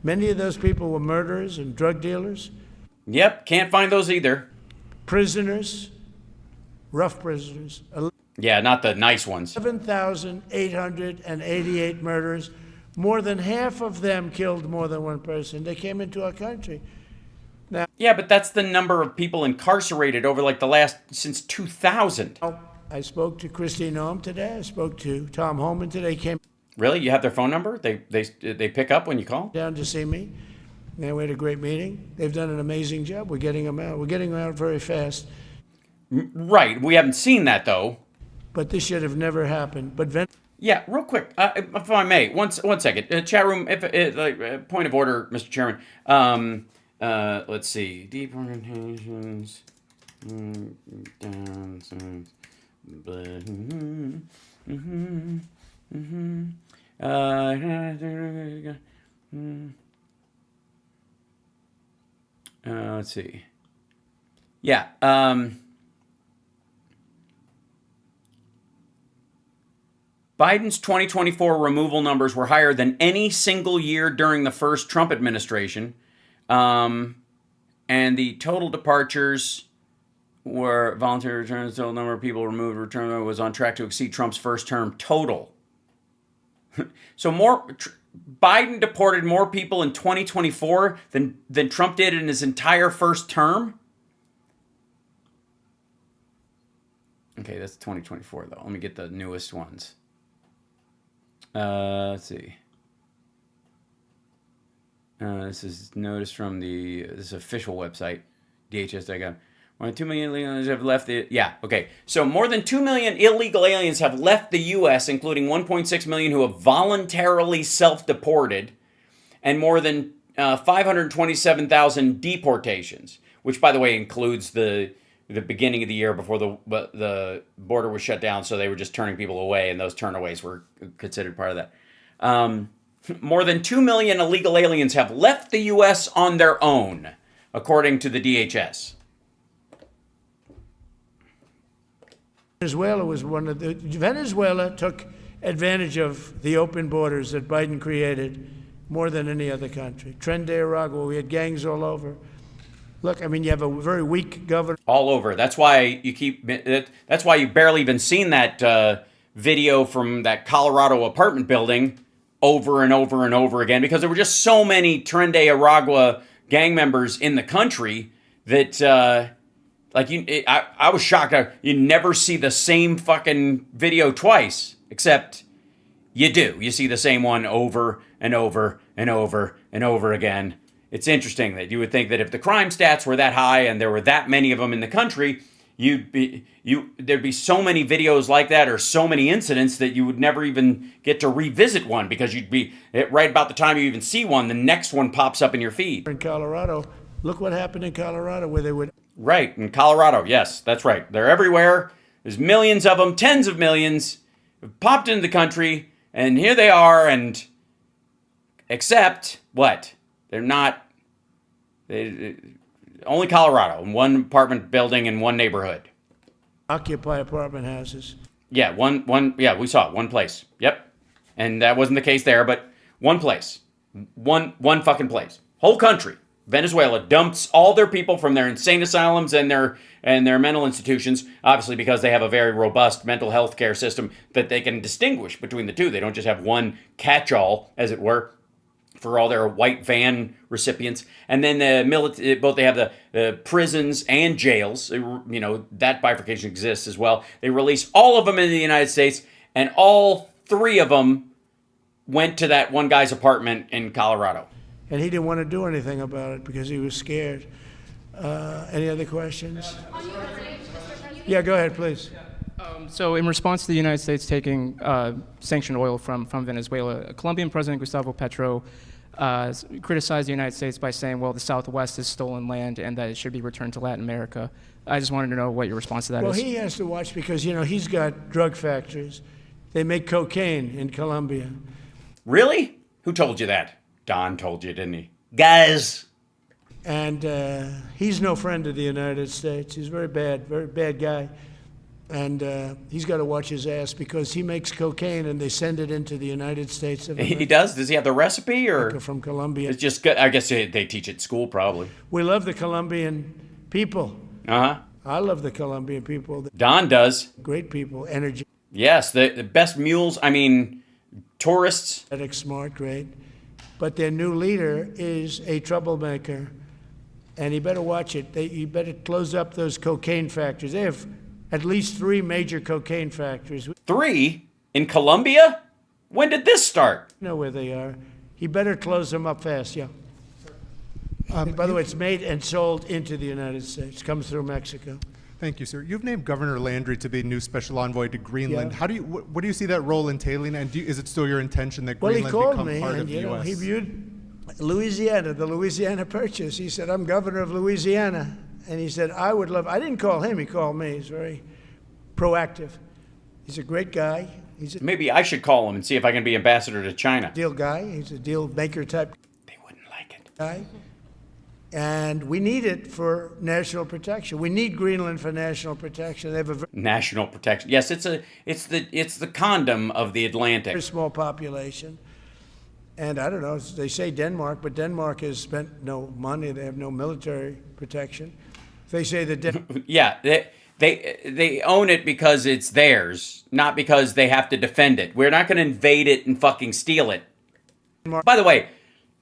Speaker 2: Many of those people were murderers and drug dealers,
Speaker 1: yep, can't find those either.
Speaker 2: prisoners, rough prisoners.
Speaker 1: Yeah, not the nice ones.
Speaker 2: 11,888 murders. More than half of them killed more than one person. They came into our country.
Speaker 1: Yeah, but that's the number of people incarcerated over since 2000.
Speaker 2: I spoke to Christine Noem today. I spoke to Tom Homan today. Came
Speaker 1: Really? You have their phone number? They pick up when you call?
Speaker 2: down to see me. And we had a great meeting. They've done an amazing job. We're getting them out. We're getting them out very fast.
Speaker 1: Right. We haven't seen that, though.
Speaker 2: But this should have never happened. But
Speaker 1: Yeah, real quick, if I may, one second. Chat room, point of order, Mr. Chairman. Let's see. Deportations. Let's see. Yeah. Biden's 2024 removal numbers were higher than any single year during the first Trump administration. And the total departures were voluntary returns. The total number of people removed returned was on track to exceed Trump's first term total. So Biden deported more people in 2024 than Trump did in his entire first term. Okay, that's 2024 though. Let me get the newest ones. Let's see. This is notice from this official website, DHS.gov. More than 2 million illegal aliens have left okay. So more than 2 million illegal aliens have left the U.S., including 1.6 million who have voluntarily self-deported, and more than 527,000 deportations, which, by the way, includes the beginning of the year before the border was shut down, so they were just turning people away, and those turnaways were considered part of that. More than 2 million illegal aliens have left the U.S. on their own, according to the DHS.
Speaker 2: Venezuela took advantage of the open borders that Biden created more than any other country. Tren de Aragua, we had gangs all over. Look, I mean, you have a very weak governor.
Speaker 1: All over. That's why that's why you've barely even seen that video from that Colorado apartment building over and over and over again, because there were just so many Tren de Aragua gang members in the country that I was shocked. You never see the same fucking video twice, except you do. You see the same one over and over and over and over again. It's interesting that you would think that if the crime stats were that high and there were that many of them in the country, there'd be so many videos like that or so many incidents that you would never even get to revisit one, because you'd be right about the time you even see one, the next one pops up in your feed.
Speaker 2: In Colorado, look what happened in Colorado where they would.
Speaker 1: Right, in Colorado, yes, that's right. They're everywhere. There's millions of them, tens of millions, have popped into the country, and here they are, and except what? They're not. Only Colorado, in one apartment building in one neighborhood.
Speaker 2: Occupy apartment houses.
Speaker 1: Yeah, yeah, we saw it, one place. Yep. And that wasn't the case there, but one place. One fucking place. Whole country. Venezuela dumps all their people from their insane asylums and their mental institutions, obviously because they have a very robust mental health care system that they can distinguish between the two. They don't just have one catch-all, as it were, for all their white van recipients. And then both they have the prisons and jails. You know, that bifurcation exists as well. They release all of them in the United States, and all 3 of them went to that one guy's apartment in Colorado.
Speaker 2: And he didn't want to do anything about it because he was scared. Any other questions? Yeah, go ahead, please.
Speaker 9: So in response to the United States taking sanctioned oil from Venezuela, Colombian President Gustavo Petro criticized the United States by saying, well, the Southwest is stolen land and that it should be returned to Latin America. I just wanted to know what your response to that is.
Speaker 2: Well, he has to watch because, you know, he's got drug factories. They make cocaine in Colombia.
Speaker 1: Really? Who told you that? Don told you, didn't he? Guys!
Speaker 2: And he's no friend of the United States. He's very bad guy. And he's got to watch his ass because he makes cocaine and they send it into the United States of America.
Speaker 1: He does? Does he have the recipe? Or
Speaker 2: from Colombia.
Speaker 1: It's just, I guess they teach it at school, probably.
Speaker 2: We love the Colombian people.
Speaker 1: Uh-huh.
Speaker 2: I love the Colombian people.
Speaker 1: Don does.
Speaker 2: Great people, energy.
Speaker 1: Yes, the best mules, I mean, tourists.
Speaker 2: Smart, great. But their new leader is a troublemaker. And he better watch it. He better close up those cocaine factories. They have at least 3 major cocaine factories.
Speaker 1: 3? In Colombia? When did this start?
Speaker 2: You know where they are. He better close them up fast, yeah. By the way, it's made and sold into the United States. Comes through Mexico.
Speaker 11: Thank you, sir. You've named Governor Landry to be new special envoy to Greenland.
Speaker 2: Yeah.
Speaker 11: How do you? What do you see that role entailing? And is it still your intention that Greenland
Speaker 2: Well, he called
Speaker 11: become
Speaker 2: me,
Speaker 11: part
Speaker 2: and
Speaker 11: of the
Speaker 2: you know,
Speaker 11: U.S.?
Speaker 2: he viewed Louisiana, the Louisiana Purchase. He said, "I'm governor of Louisiana," and he said, "I would love." I didn't call him; he called me. He's very proactive. He's a great guy.
Speaker 1: Maybe I should call him and see if I can be ambassador to China.
Speaker 2: Deal guy. He's a deal maker type.
Speaker 1: They wouldn't like it.
Speaker 2: Guy. And we need it for national protection. We need Greenland for national protection. They have a
Speaker 1: national protection. Yes, it's the condom of the Atlantic.
Speaker 2: Very small population. And I don't know, they say Denmark, but Denmark has spent no money. They have no military protection. They say that
Speaker 1: yeah, they own it because it's theirs, not because they have to defend it. We're not going to invade it and fucking steal it. By the way,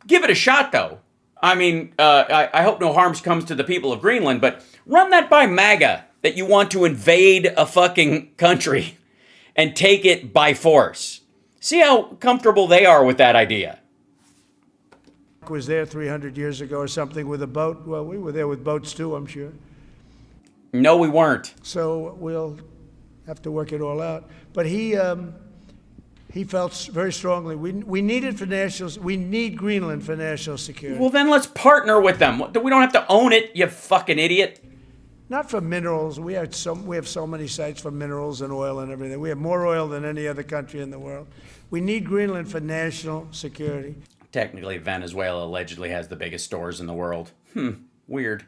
Speaker 1: give it a shot, though. I mean, I hope no harm comes to the people of Greenland, but run that by MAGA, that you want to invade a fucking country and take it by force. See how comfortable they are with that idea.
Speaker 2: Was there 300 years ago or something with a boat. Well, we were there with boats too, I'm sure.
Speaker 1: No, we weren't.
Speaker 2: So we'll have to work it all out. But he felt very strongly we need it for we need Greenland for national security.
Speaker 1: Well, then let's partner with them. We don't have to own it, you fucking idiot.
Speaker 2: Not for minerals. We have so many sites for minerals and oil and everything. We have more oil than any other country in the world. We need Greenland for national security.
Speaker 1: Technically, Venezuela allegedly has the biggest stores in the world. Weird.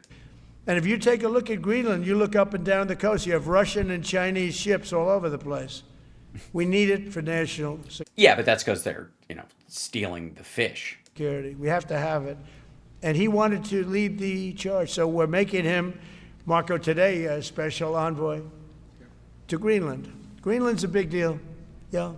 Speaker 2: And if you take a look at Greenland, you look up and down the coast, you have Russian and Chinese ships all over the place. We need it for national security.
Speaker 1: Yeah, but that's because they're, stealing the fish.
Speaker 2: Security. We have to have it. And he wanted to lead the charge, so we're making him, Marco, today, a special envoy to Greenland. Greenland's a big deal. Yeah.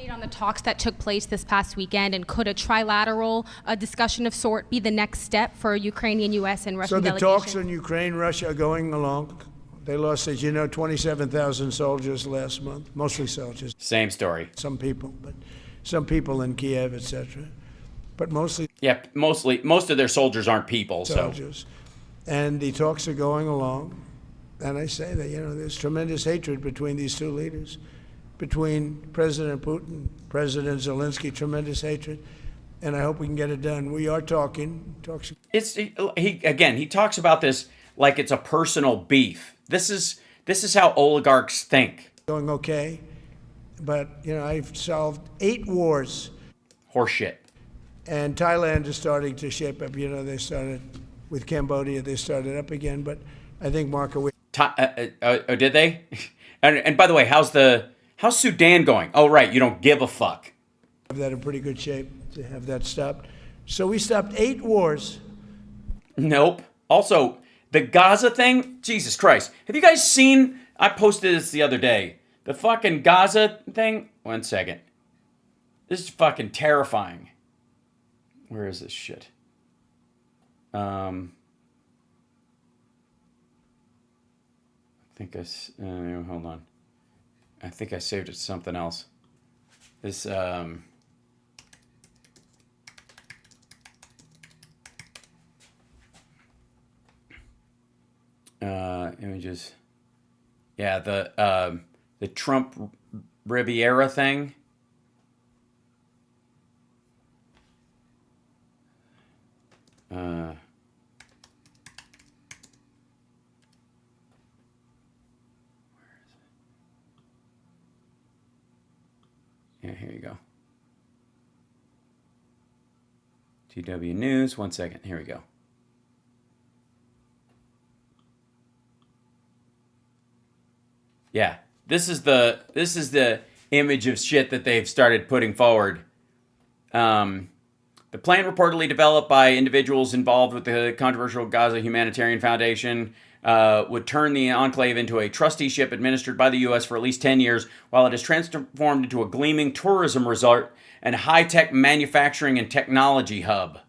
Speaker 14: On the talks that took place this past weekend, and could a trilateral discussion of sort be the next step for Ukrainian, U.S., and Russian delegations?
Speaker 2: So the talks on Ukraine, Russia are going along. They lost, as you know, 27,000 soldiers last month, mostly soldiers.
Speaker 1: Same story.
Speaker 2: Some people, but some people in Kiev, etc., but mostly
Speaker 1: Yeah, most of their soldiers aren't people.
Speaker 2: soldiers. And the talks are going along. And I say that, there's tremendous hatred between these two leaders, between President Putin, President Zelensky, tremendous hatred. And I hope we can get it done. We are talking.
Speaker 1: He talks about this like it's a personal beef. This is how oligarchs think.
Speaker 2: Going okay, but I've solved 8 wars.
Speaker 1: Horseshit.
Speaker 2: And Thailand is starting to shape up. They started with Cambodia. They started up again, but I think Marco.
Speaker 1: Did they? And by the way, how's Sudan going? Oh right, you don't give a fuck.
Speaker 2: Have that in pretty good shape to have that stopped. So we stopped 8 wars.
Speaker 1: Nope. Also, the Gaza thing, Jesus Christ. Have you guys seen, I posted this the other day, the fucking Gaza thing? 1 second. This is fucking terrifying. Where is this shit? I think hold on. I think I saved it to something else. This, images. Yeah, the Trump Riviera thing. Yeah, here you go. GW News. 1 second. Here we go. Yeah, this is the image of shit that they've started putting forward. The plan reportedly developed by individuals involved with the controversial Gaza Humanitarian Foundation would turn the enclave into a trusteeship administered by the U.S. for at least 10 years, while it is transformed into a gleaming tourism resort and high-tech manufacturing and technology hub.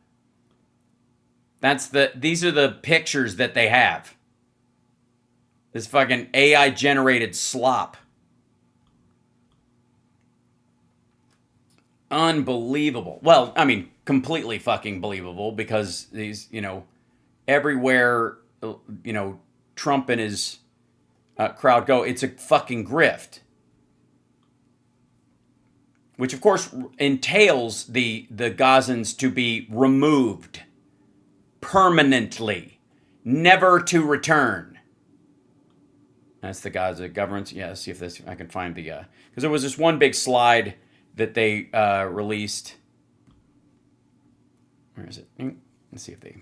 Speaker 1: These are the pictures that they have. This fucking AI-generated slop. Unbelievable. Well, I mean, completely fucking believable because these, everywhere, Trump and his crowd go, it's a fucking grift. Which, of course, entails the Gazans to be removed permanently, never to return. That's the Gaza governance. Yeah, let's see if I can find the, because there was this one big slide that they released. Where is it? Let's see if they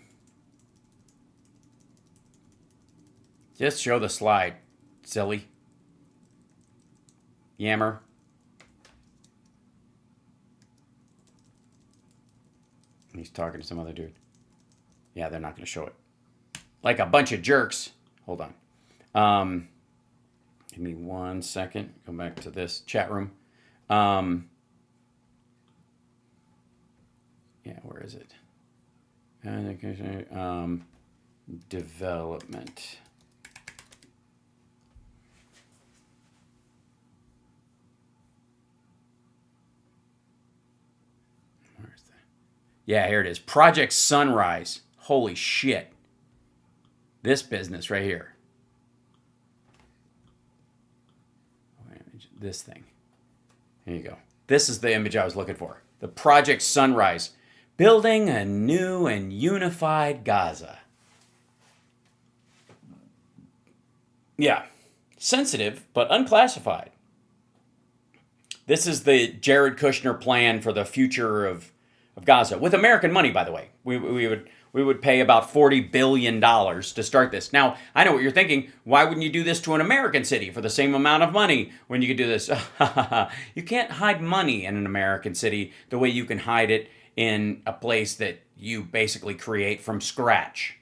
Speaker 1: just show the slide. Silly. Yammer. He's talking to some other dude. Yeah, they're not going to show it. Like a bunch of jerks. Hold on. Give me 1 second. Go back to this chat room. Yeah, where is it? Development. Where is that? Yeah, here it is. Project Sunrise. Holy shit. This business right here. This thing. Here you go. This is the image I was looking for. The Project Sunrise. Building a new and unified Gaza. Yeah. Sensitive, but unclassified. This is the Jared Kushner plan for the future of Gaza. With American money, by the way. We would pay about $40 billion to start this. Now, I know what you're thinking. Why wouldn't you do this to an American city for the same amount of money when you could do this? You can't hide money in an American city the way you can hide it in a place that you basically create from scratch.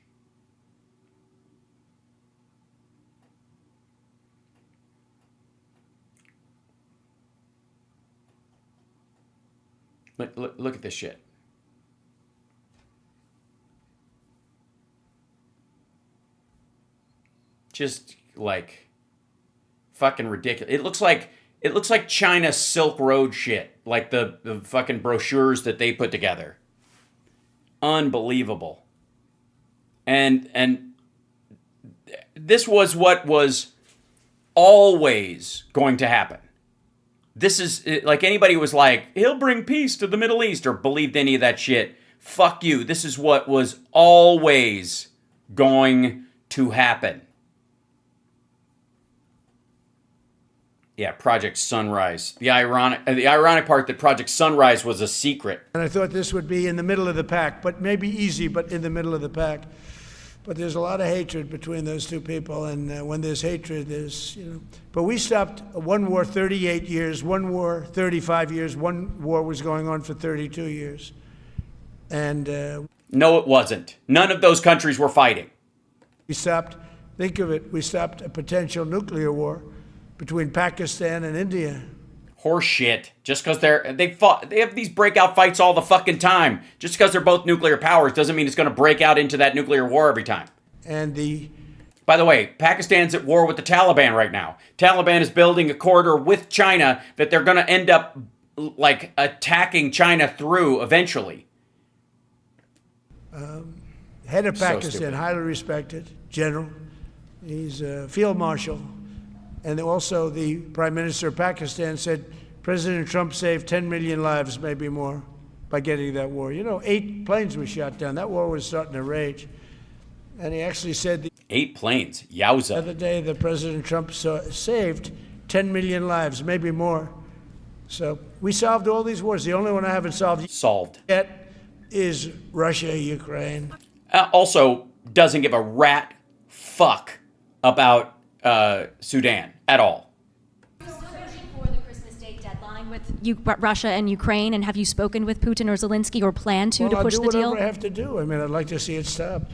Speaker 1: Look at this shit. Just like fucking ridiculous. It looks like It looks like China Silk Road shit, like the fucking brochures that they put together. Unbelievable. And this was what was always going to happen. This is like anybody was like, he'll bring peace to the Middle East or believed any of that shit. Fuck you. This is what was always going to happen. Yeah, Project Sunrise. The ironic part that Project Sunrise was a secret.
Speaker 2: And I thought this would be in the middle of the pack, but maybe easy, but in the middle of the pack. But there's a lot of hatred between those two people, and when there's hatred, there's, you know. But we stopped one war 38 years, one war 35 years, one war was going on for 32 years. And
Speaker 1: no, it wasn't. None of those countries were fighting.
Speaker 2: We stopped, think of it, we stopped a potential nuclear war between Pakistan and India.
Speaker 1: Horse shit. Just because they have these breakout fights all the fucking time. Just because they're both nuclear powers doesn't mean it's going to break out into that nuclear war every time.
Speaker 2: And
Speaker 1: by the way, Pakistan's at war with the Taliban right now. Taliban is building a corridor with China that they're going to end up like attacking China through eventually.
Speaker 2: Head of Pakistan,
Speaker 1: stupid.
Speaker 2: highly respected general. He's a field marshal. And also the Prime Minister of Pakistan said President Trump saved 10 million lives, maybe more, by getting that war. You know, 8 planes were shot down. That war was starting to rage. And he actually said
Speaker 1: 8 planes. Yowza.
Speaker 2: The other day that President Trump saved 10 million lives, maybe more. So we solved all these wars. The only one I haven't solved yet is Russia, Ukraine.
Speaker 1: Also, doesn't give a rat fuck about Sudan at all.
Speaker 15: For the Christmas Day deadline with Russia and Ukraine, and have you spoken with Putin or Zelensky or plan to push the deal?
Speaker 2: I'll do whatever I have to do. I mean, I'd like to see it stop.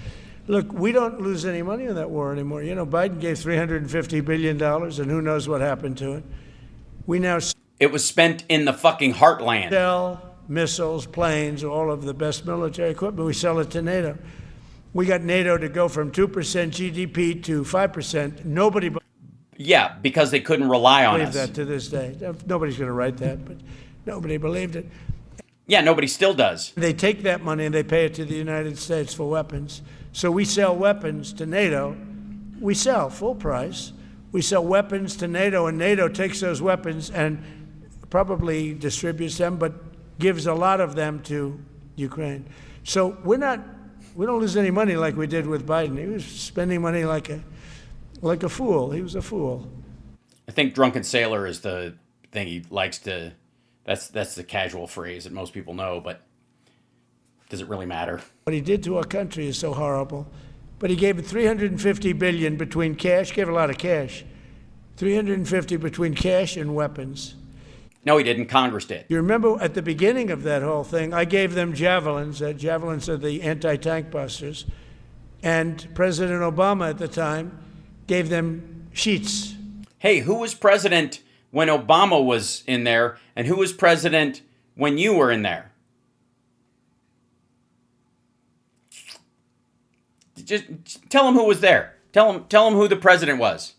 Speaker 2: Look, we don't lose any money on that war anymore. You know, Biden gave $350 billion, and who knows what happened to it. We now
Speaker 1: It was spent in the fucking heartland.
Speaker 2: Sell missiles, planes, all of the best military equipment. We sell it to NATO. We got NATO to go from 2% GDP to 5%. Nobody
Speaker 1: Yeah, because they couldn't rely on
Speaker 2: believed
Speaker 1: us.
Speaker 2: that to this day. Nobody's going to write that, but nobody believed it.
Speaker 1: Yeah, nobody still does.
Speaker 2: They take that money and they pay it to the United States for weapons. So we sell weapons to NATO. We sell full price. We sell weapons to NATO, and NATO takes those weapons and probably distributes them, but gives a lot of them to Ukraine. So we don't lose any money like we did with Biden. He was spending money like a fool. He was a fool.
Speaker 1: I think drunken sailor is the thing he likes to. That's the casual phrase that most people know, but does it really matter?
Speaker 2: What he did to our country is so horrible. But he gave it $350 billion between cash. Gave a lot of cash. $350 between cash and weapons.
Speaker 1: No, he didn't. Congress did.
Speaker 2: You remember at the beginning of that whole thing, I gave them javelins. Javelins are the anti-tank busters. And President Obama at the time gave them sheets.
Speaker 1: Hey, who was president when Obama was in there, and who was president when you were in there? Just tell him who was there. Tell him who the president was.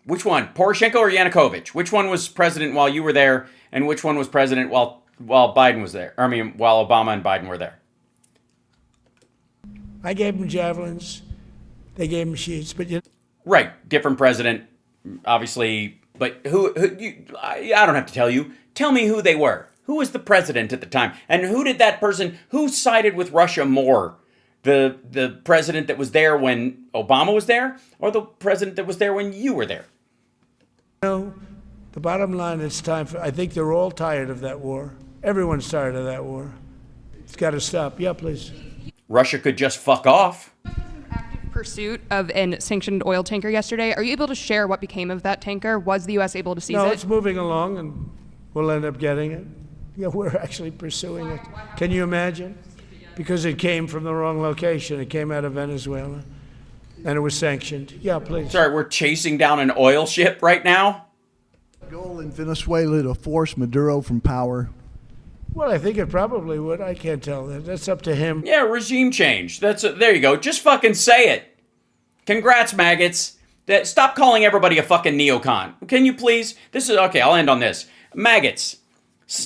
Speaker 1: Which one, Poroshenko or Yanukovych? Which one was president while you were there, and which one was president while Biden was there? While Obama and Biden were there.
Speaker 2: I gave them javelins. They gave them sheets, but
Speaker 1: right, different president, obviously. But I don't have to tell you. Tell me who they were. Who was the president at the time, and who did that person? Who sided with Russia more? The president that was there when Obama was there, or the president that was there when you were there?
Speaker 2: No, the bottom line, it's time for, I think they're all tired of that war. Everyone's tired of that war. It's got to stop. Yeah, please.
Speaker 1: Russia could just fuck off.
Speaker 16: Pursuit of a sanctioned oil tanker yesterday. Are you able to share what became of that tanker? Was the U.S. able to seize it?
Speaker 2: No, it's moving along, and we'll end up getting it. Yeah, we're actually pursuing it. Can you imagine? Because it came from the wrong location. It came out of Venezuela, and it was sanctioned. Yeah, please.
Speaker 1: Sorry, we're chasing down an oil ship right now?
Speaker 8: Goal in Venezuela to force Maduro from power.
Speaker 2: Well, I think it probably would. I can't tell that. That's up to him.
Speaker 1: Yeah, regime change. There you go. Just fucking say it. Congrats, maggots. Stop calling everybody a fucking neocon. Can you please? This is okay. I'll end on this. Maggots.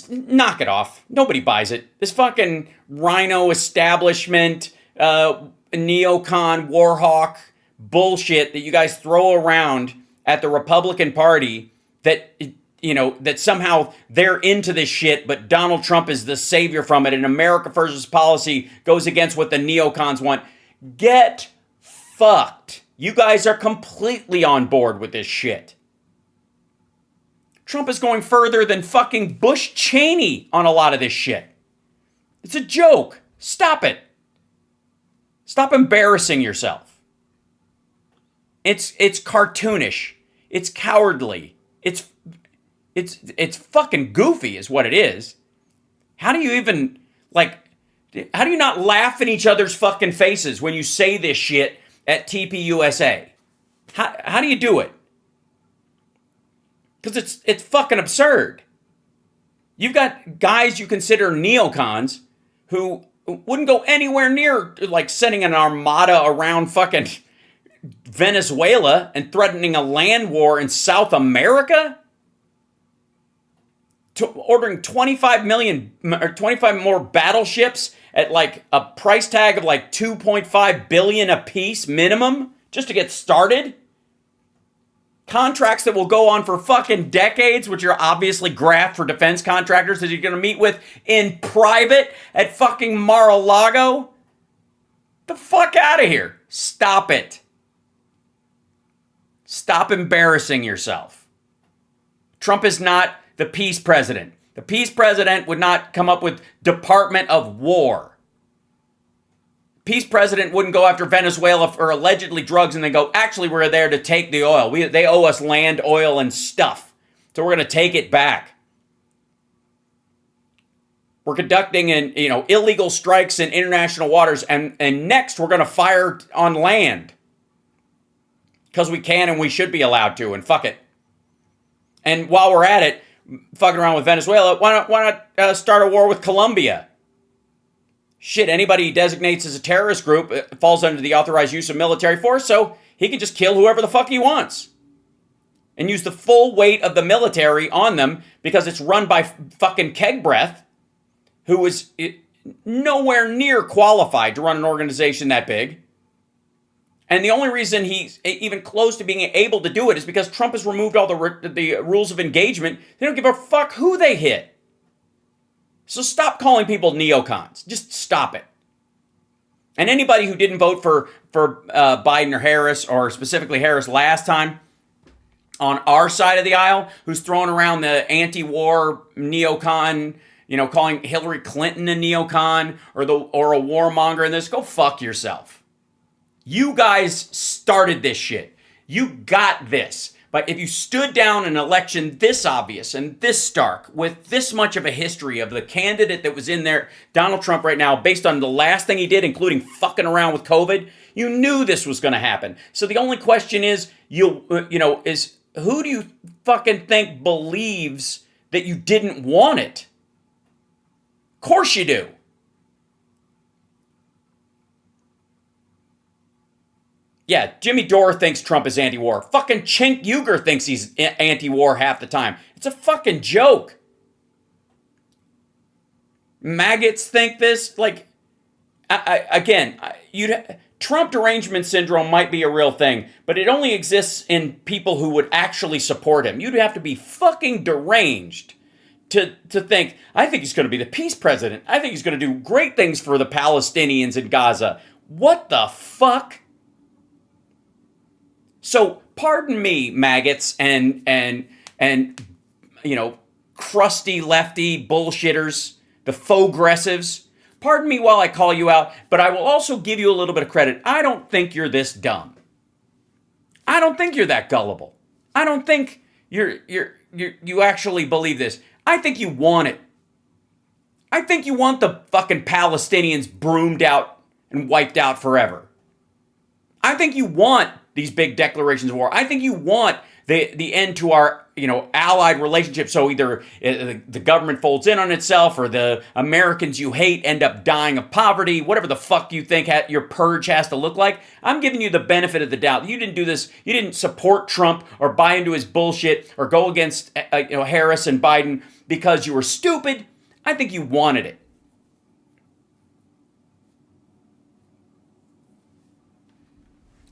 Speaker 1: Knock it off. Nobody buys it. This fucking rhino establishment, neocon, warhawk bullshit that you guys throw around at the Republican Party that, that somehow they're into this shit, but Donald Trump is the savior from it, and America First's policy goes against what the neocons want. Get fucked. You guys are completely on board with this shit. Trump is going further than fucking Bush Cheney on a lot of this shit. It's a joke. Stop it. Stop embarrassing yourself. It's cartoonish. It's cowardly. It's fucking goofy is what it is. How do you even, how do you not laugh in each other's fucking faces when you say this shit at TPUSA? How do you do it? Because it's fucking absurd. You've got guys you consider neocons who wouldn't go anywhere near sending an armada around fucking Venezuela and threatening a land war in South America. Ordering 25 more battleships at a price tag of 2.5 billion a piece minimum just to get started. Contracts that will go on for fucking decades, which are obviously graft for defense contractors that you're going to meet with in private at fucking Mar-a-Lago. The fuck out of here. Stop it. Stop embarrassing yourself. Trump is not the peace president. The peace president would not come up with Department of War. Peace president wouldn't go after Venezuela for allegedly drugs and then go, actually, we're there to take the oil. They owe us land, oil, and stuff. So we're going to take it back. We're conducting illegal strikes in international waters, and next we're going to fire on land. Because we can and we should be allowed to, and fuck it. And while we're at it, fucking around with Venezuela, why not start a war with Colombia? Shit, anybody he designates as a terrorist group falls under the authorized use of military force, so he can just kill whoever the fuck he wants. And use the full weight of the military on them because it's run by fucking Keg Breath, who is nowhere near qualified to run an organization that big. And the only reason he's even close to being able to do it is because Trump has removed all the rules of engagement. They don't give a fuck who they hit. So stop calling people neocons. Just stop it. And anybody who didn't vote for Biden or Harris, or specifically Harris last time, on our side of the aisle, who's throwing around the anti-war neocon, calling Hillary Clinton a neocon or a warmonger in this, go fuck yourself. You guys started this shit. You got this. But if you stood down an election this obvious and this stark, with this much of a history of the candidate that was in there, Donald Trump right now, based on the last thing he did, including fucking around with COVID, you knew this was going to happen. So the only question is, is who do you fucking think believes that you didn't want it? Of course you do. Yeah, Jimmy Dore thinks Trump is anti-war. Fucking Cenk Uygur thinks he's anti-war half the time. It's a fucking joke. Maggots think this. Trump derangement syndrome might be a real thing, but it only exists in people who would actually support him. You'd have to be fucking deranged to think, I think he's going to be the peace president. I think he's going to do great things for the Palestinians in Gaza. What the fuck? So, pardon me, maggots and crusty lefty bullshitters, the faux-gressives. Pardon me while I call you out, but I will also give you a little bit of credit. I don't think you're this dumb. I don't think you're that gullible. I don't think you actually believe this. I think you want it. I think you want the fucking Palestinians broomed out and wiped out forever. I think you want these big declarations of war. I think you want the end to our, allied relationship. So either the government folds in on itself, or the Americans you hate end up dying of poverty, whatever the fuck you think your purge has to look like. I'm giving you the benefit of the doubt. You didn't do this. You didn't support Trump or buy into his bullshit or go against Harris and Biden because you were stupid. I think you wanted it.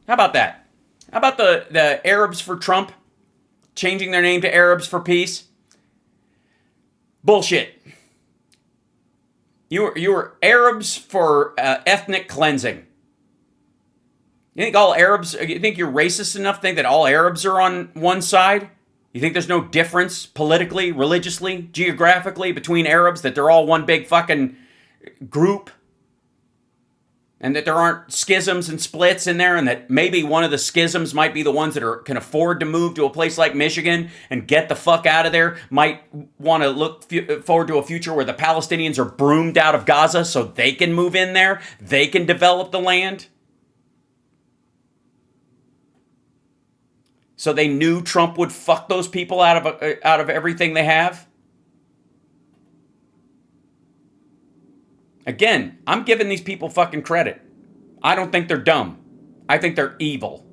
Speaker 1: How about that? How about the Arabs for Trump changing their name to Arabs for peace? Bullshit. You were Arabs for ethnic cleansing. You think all Arabs? You think you're racist enough to think that all Arabs are on one side? You think there's no difference politically, religiously, geographically between Arabs? That they're all one big fucking group? And that there aren't schisms and splits in there, and that maybe one of the schisms might be the ones that can afford to move to a place like Michigan and get the fuck out of there, might want to look forward to a future where the Palestinians are broomed out of Gaza so they can move in there, they can develop the land. So they knew Trump would fuck those people out of everything they have. Again, I'm giving these people fucking credit. I don't think they're dumb. I think they're evil.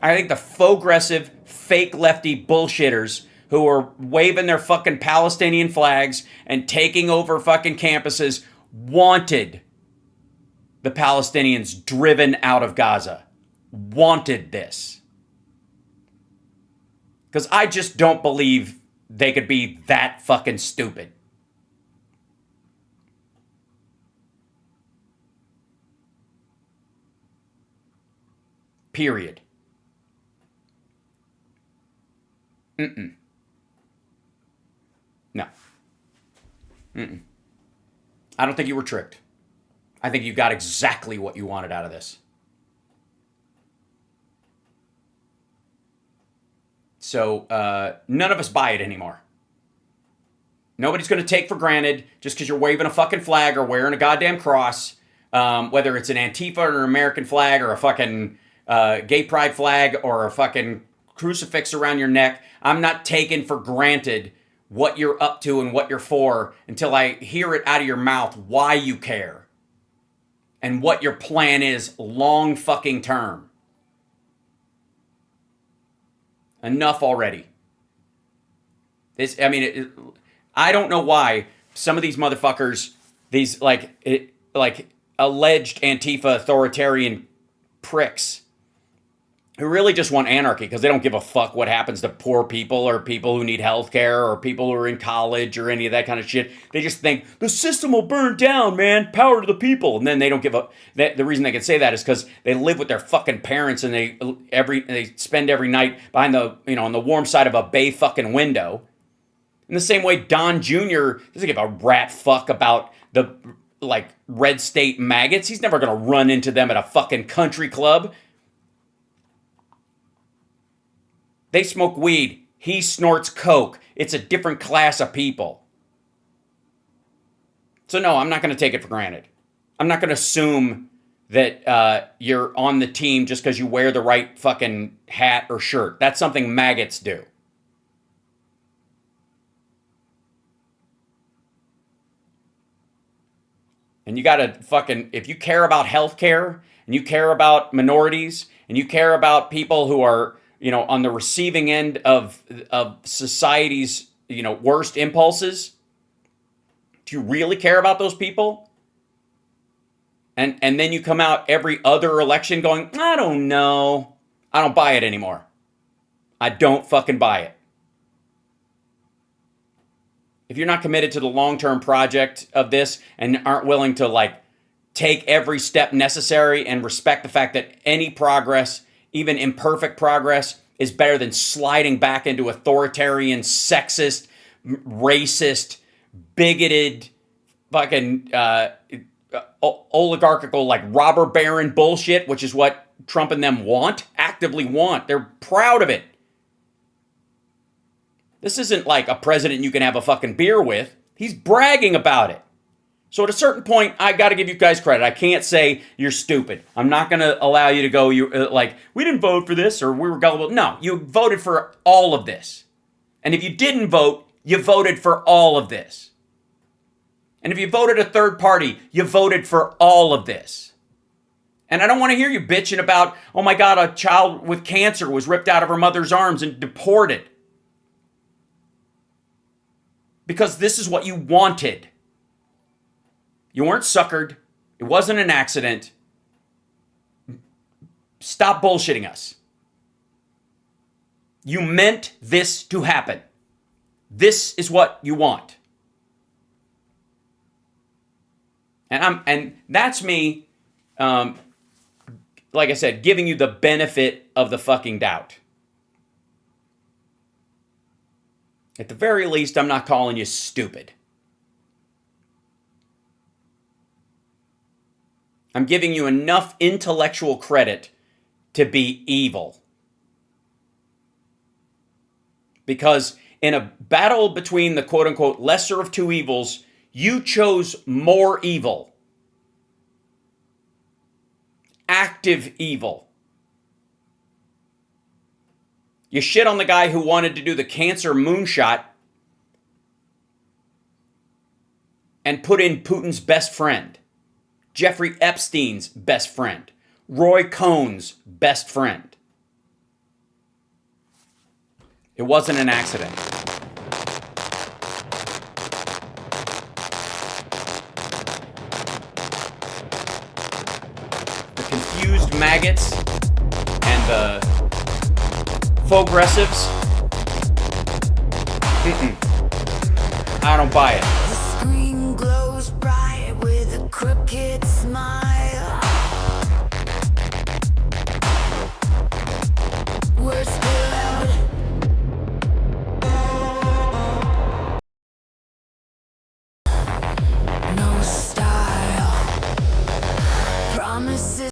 Speaker 1: I think the faux-aggressive, fake lefty bullshitters who are waving their fucking Palestinian flags and taking over fucking campuses wanted the Palestinians driven out of Gaza. Wanted this. Because I just don't believe they could be that fucking stupid. Period. No. I don't think you were tricked. I think you got exactly what you wanted out of this. So none of us buy it anymore. Nobody's going to take for granted just because you're waving a fucking flag or wearing a goddamn cross, whether it's an Antifa or an American flag or a fucking gay pride flag or a fucking crucifix around your neck. I'm not taking for granted what you're up to and what you're for until I hear it out of your mouth why you care and what your plan is long fucking term. Enough already. I don't know why some of these motherfuckers, these alleged Antifa authoritarian pricks, who really just want anarchy because they don't give a fuck what happens to poor people or people who need health care or people who are in college or any of that kind of shit. They just think the system will burn down, man. Power to the people. And then they don't give a... The reason they can say that is because they live with their fucking parents and they spend every night behind the, on the warm side of a bay fucking window. In the same way, Don Jr. doesn't give a rat fuck about the, red state maggots. He's never going to run into them at a fucking country club. They smoke weed. He snorts coke. It's a different class of people. So no, I'm not going to take it for granted. I'm not going to assume that you're on the team just because you wear the right fucking hat or shirt. That's something maggots do. And you got to fucking, if you care about healthcare and you care about minorities and you care about people who are, on the receiving end of society's, worst impulses, do you really care about those people? And then you come out every other election going, I don't know. I don't buy it anymore. I don't fucking buy it. If you're not committed to the long-term project of this and aren't willing to take every step necessary and respect the fact that any progress, even imperfect progress, is better than sliding back into authoritarian, sexist, racist, bigoted, fucking oligarchical, robber baron bullshit, which is what Trump and them actively want. They're proud of it. This isn't like a president you can have a fucking beer with. He's bragging about it. So at a certain point, I got to give you guys credit. I can't say you're stupid. I'm not going to allow you to go, like, we didn't vote for this or we were gullible. No, you voted for all of this. And if you didn't vote, you voted for all of this. And if you voted a third party, you voted for all of this. And I don't want to hear you bitching about, oh my God, a child with cancer was ripped out of her mother's arms and deported. Because this is what you wanted. You weren't suckered. It wasn't an accident. Stop bullshitting us. You meant this to happen. This is what you want. And that's me, like I said, giving you the benefit of the fucking doubt. At the very least, I'm not calling you stupid. I'm giving you enough intellectual credit to be evil. Because in a battle between the quote-unquote lesser of two evils, you chose more evil. Active evil. You shit on the guy who wanted to do the cancer moonshot and put in Putin's best friend. Jeffrey Epstein's best friend, Roy Cohn's best friend. It wasn't an accident. The confused maggots and the progressives, I don't buy it.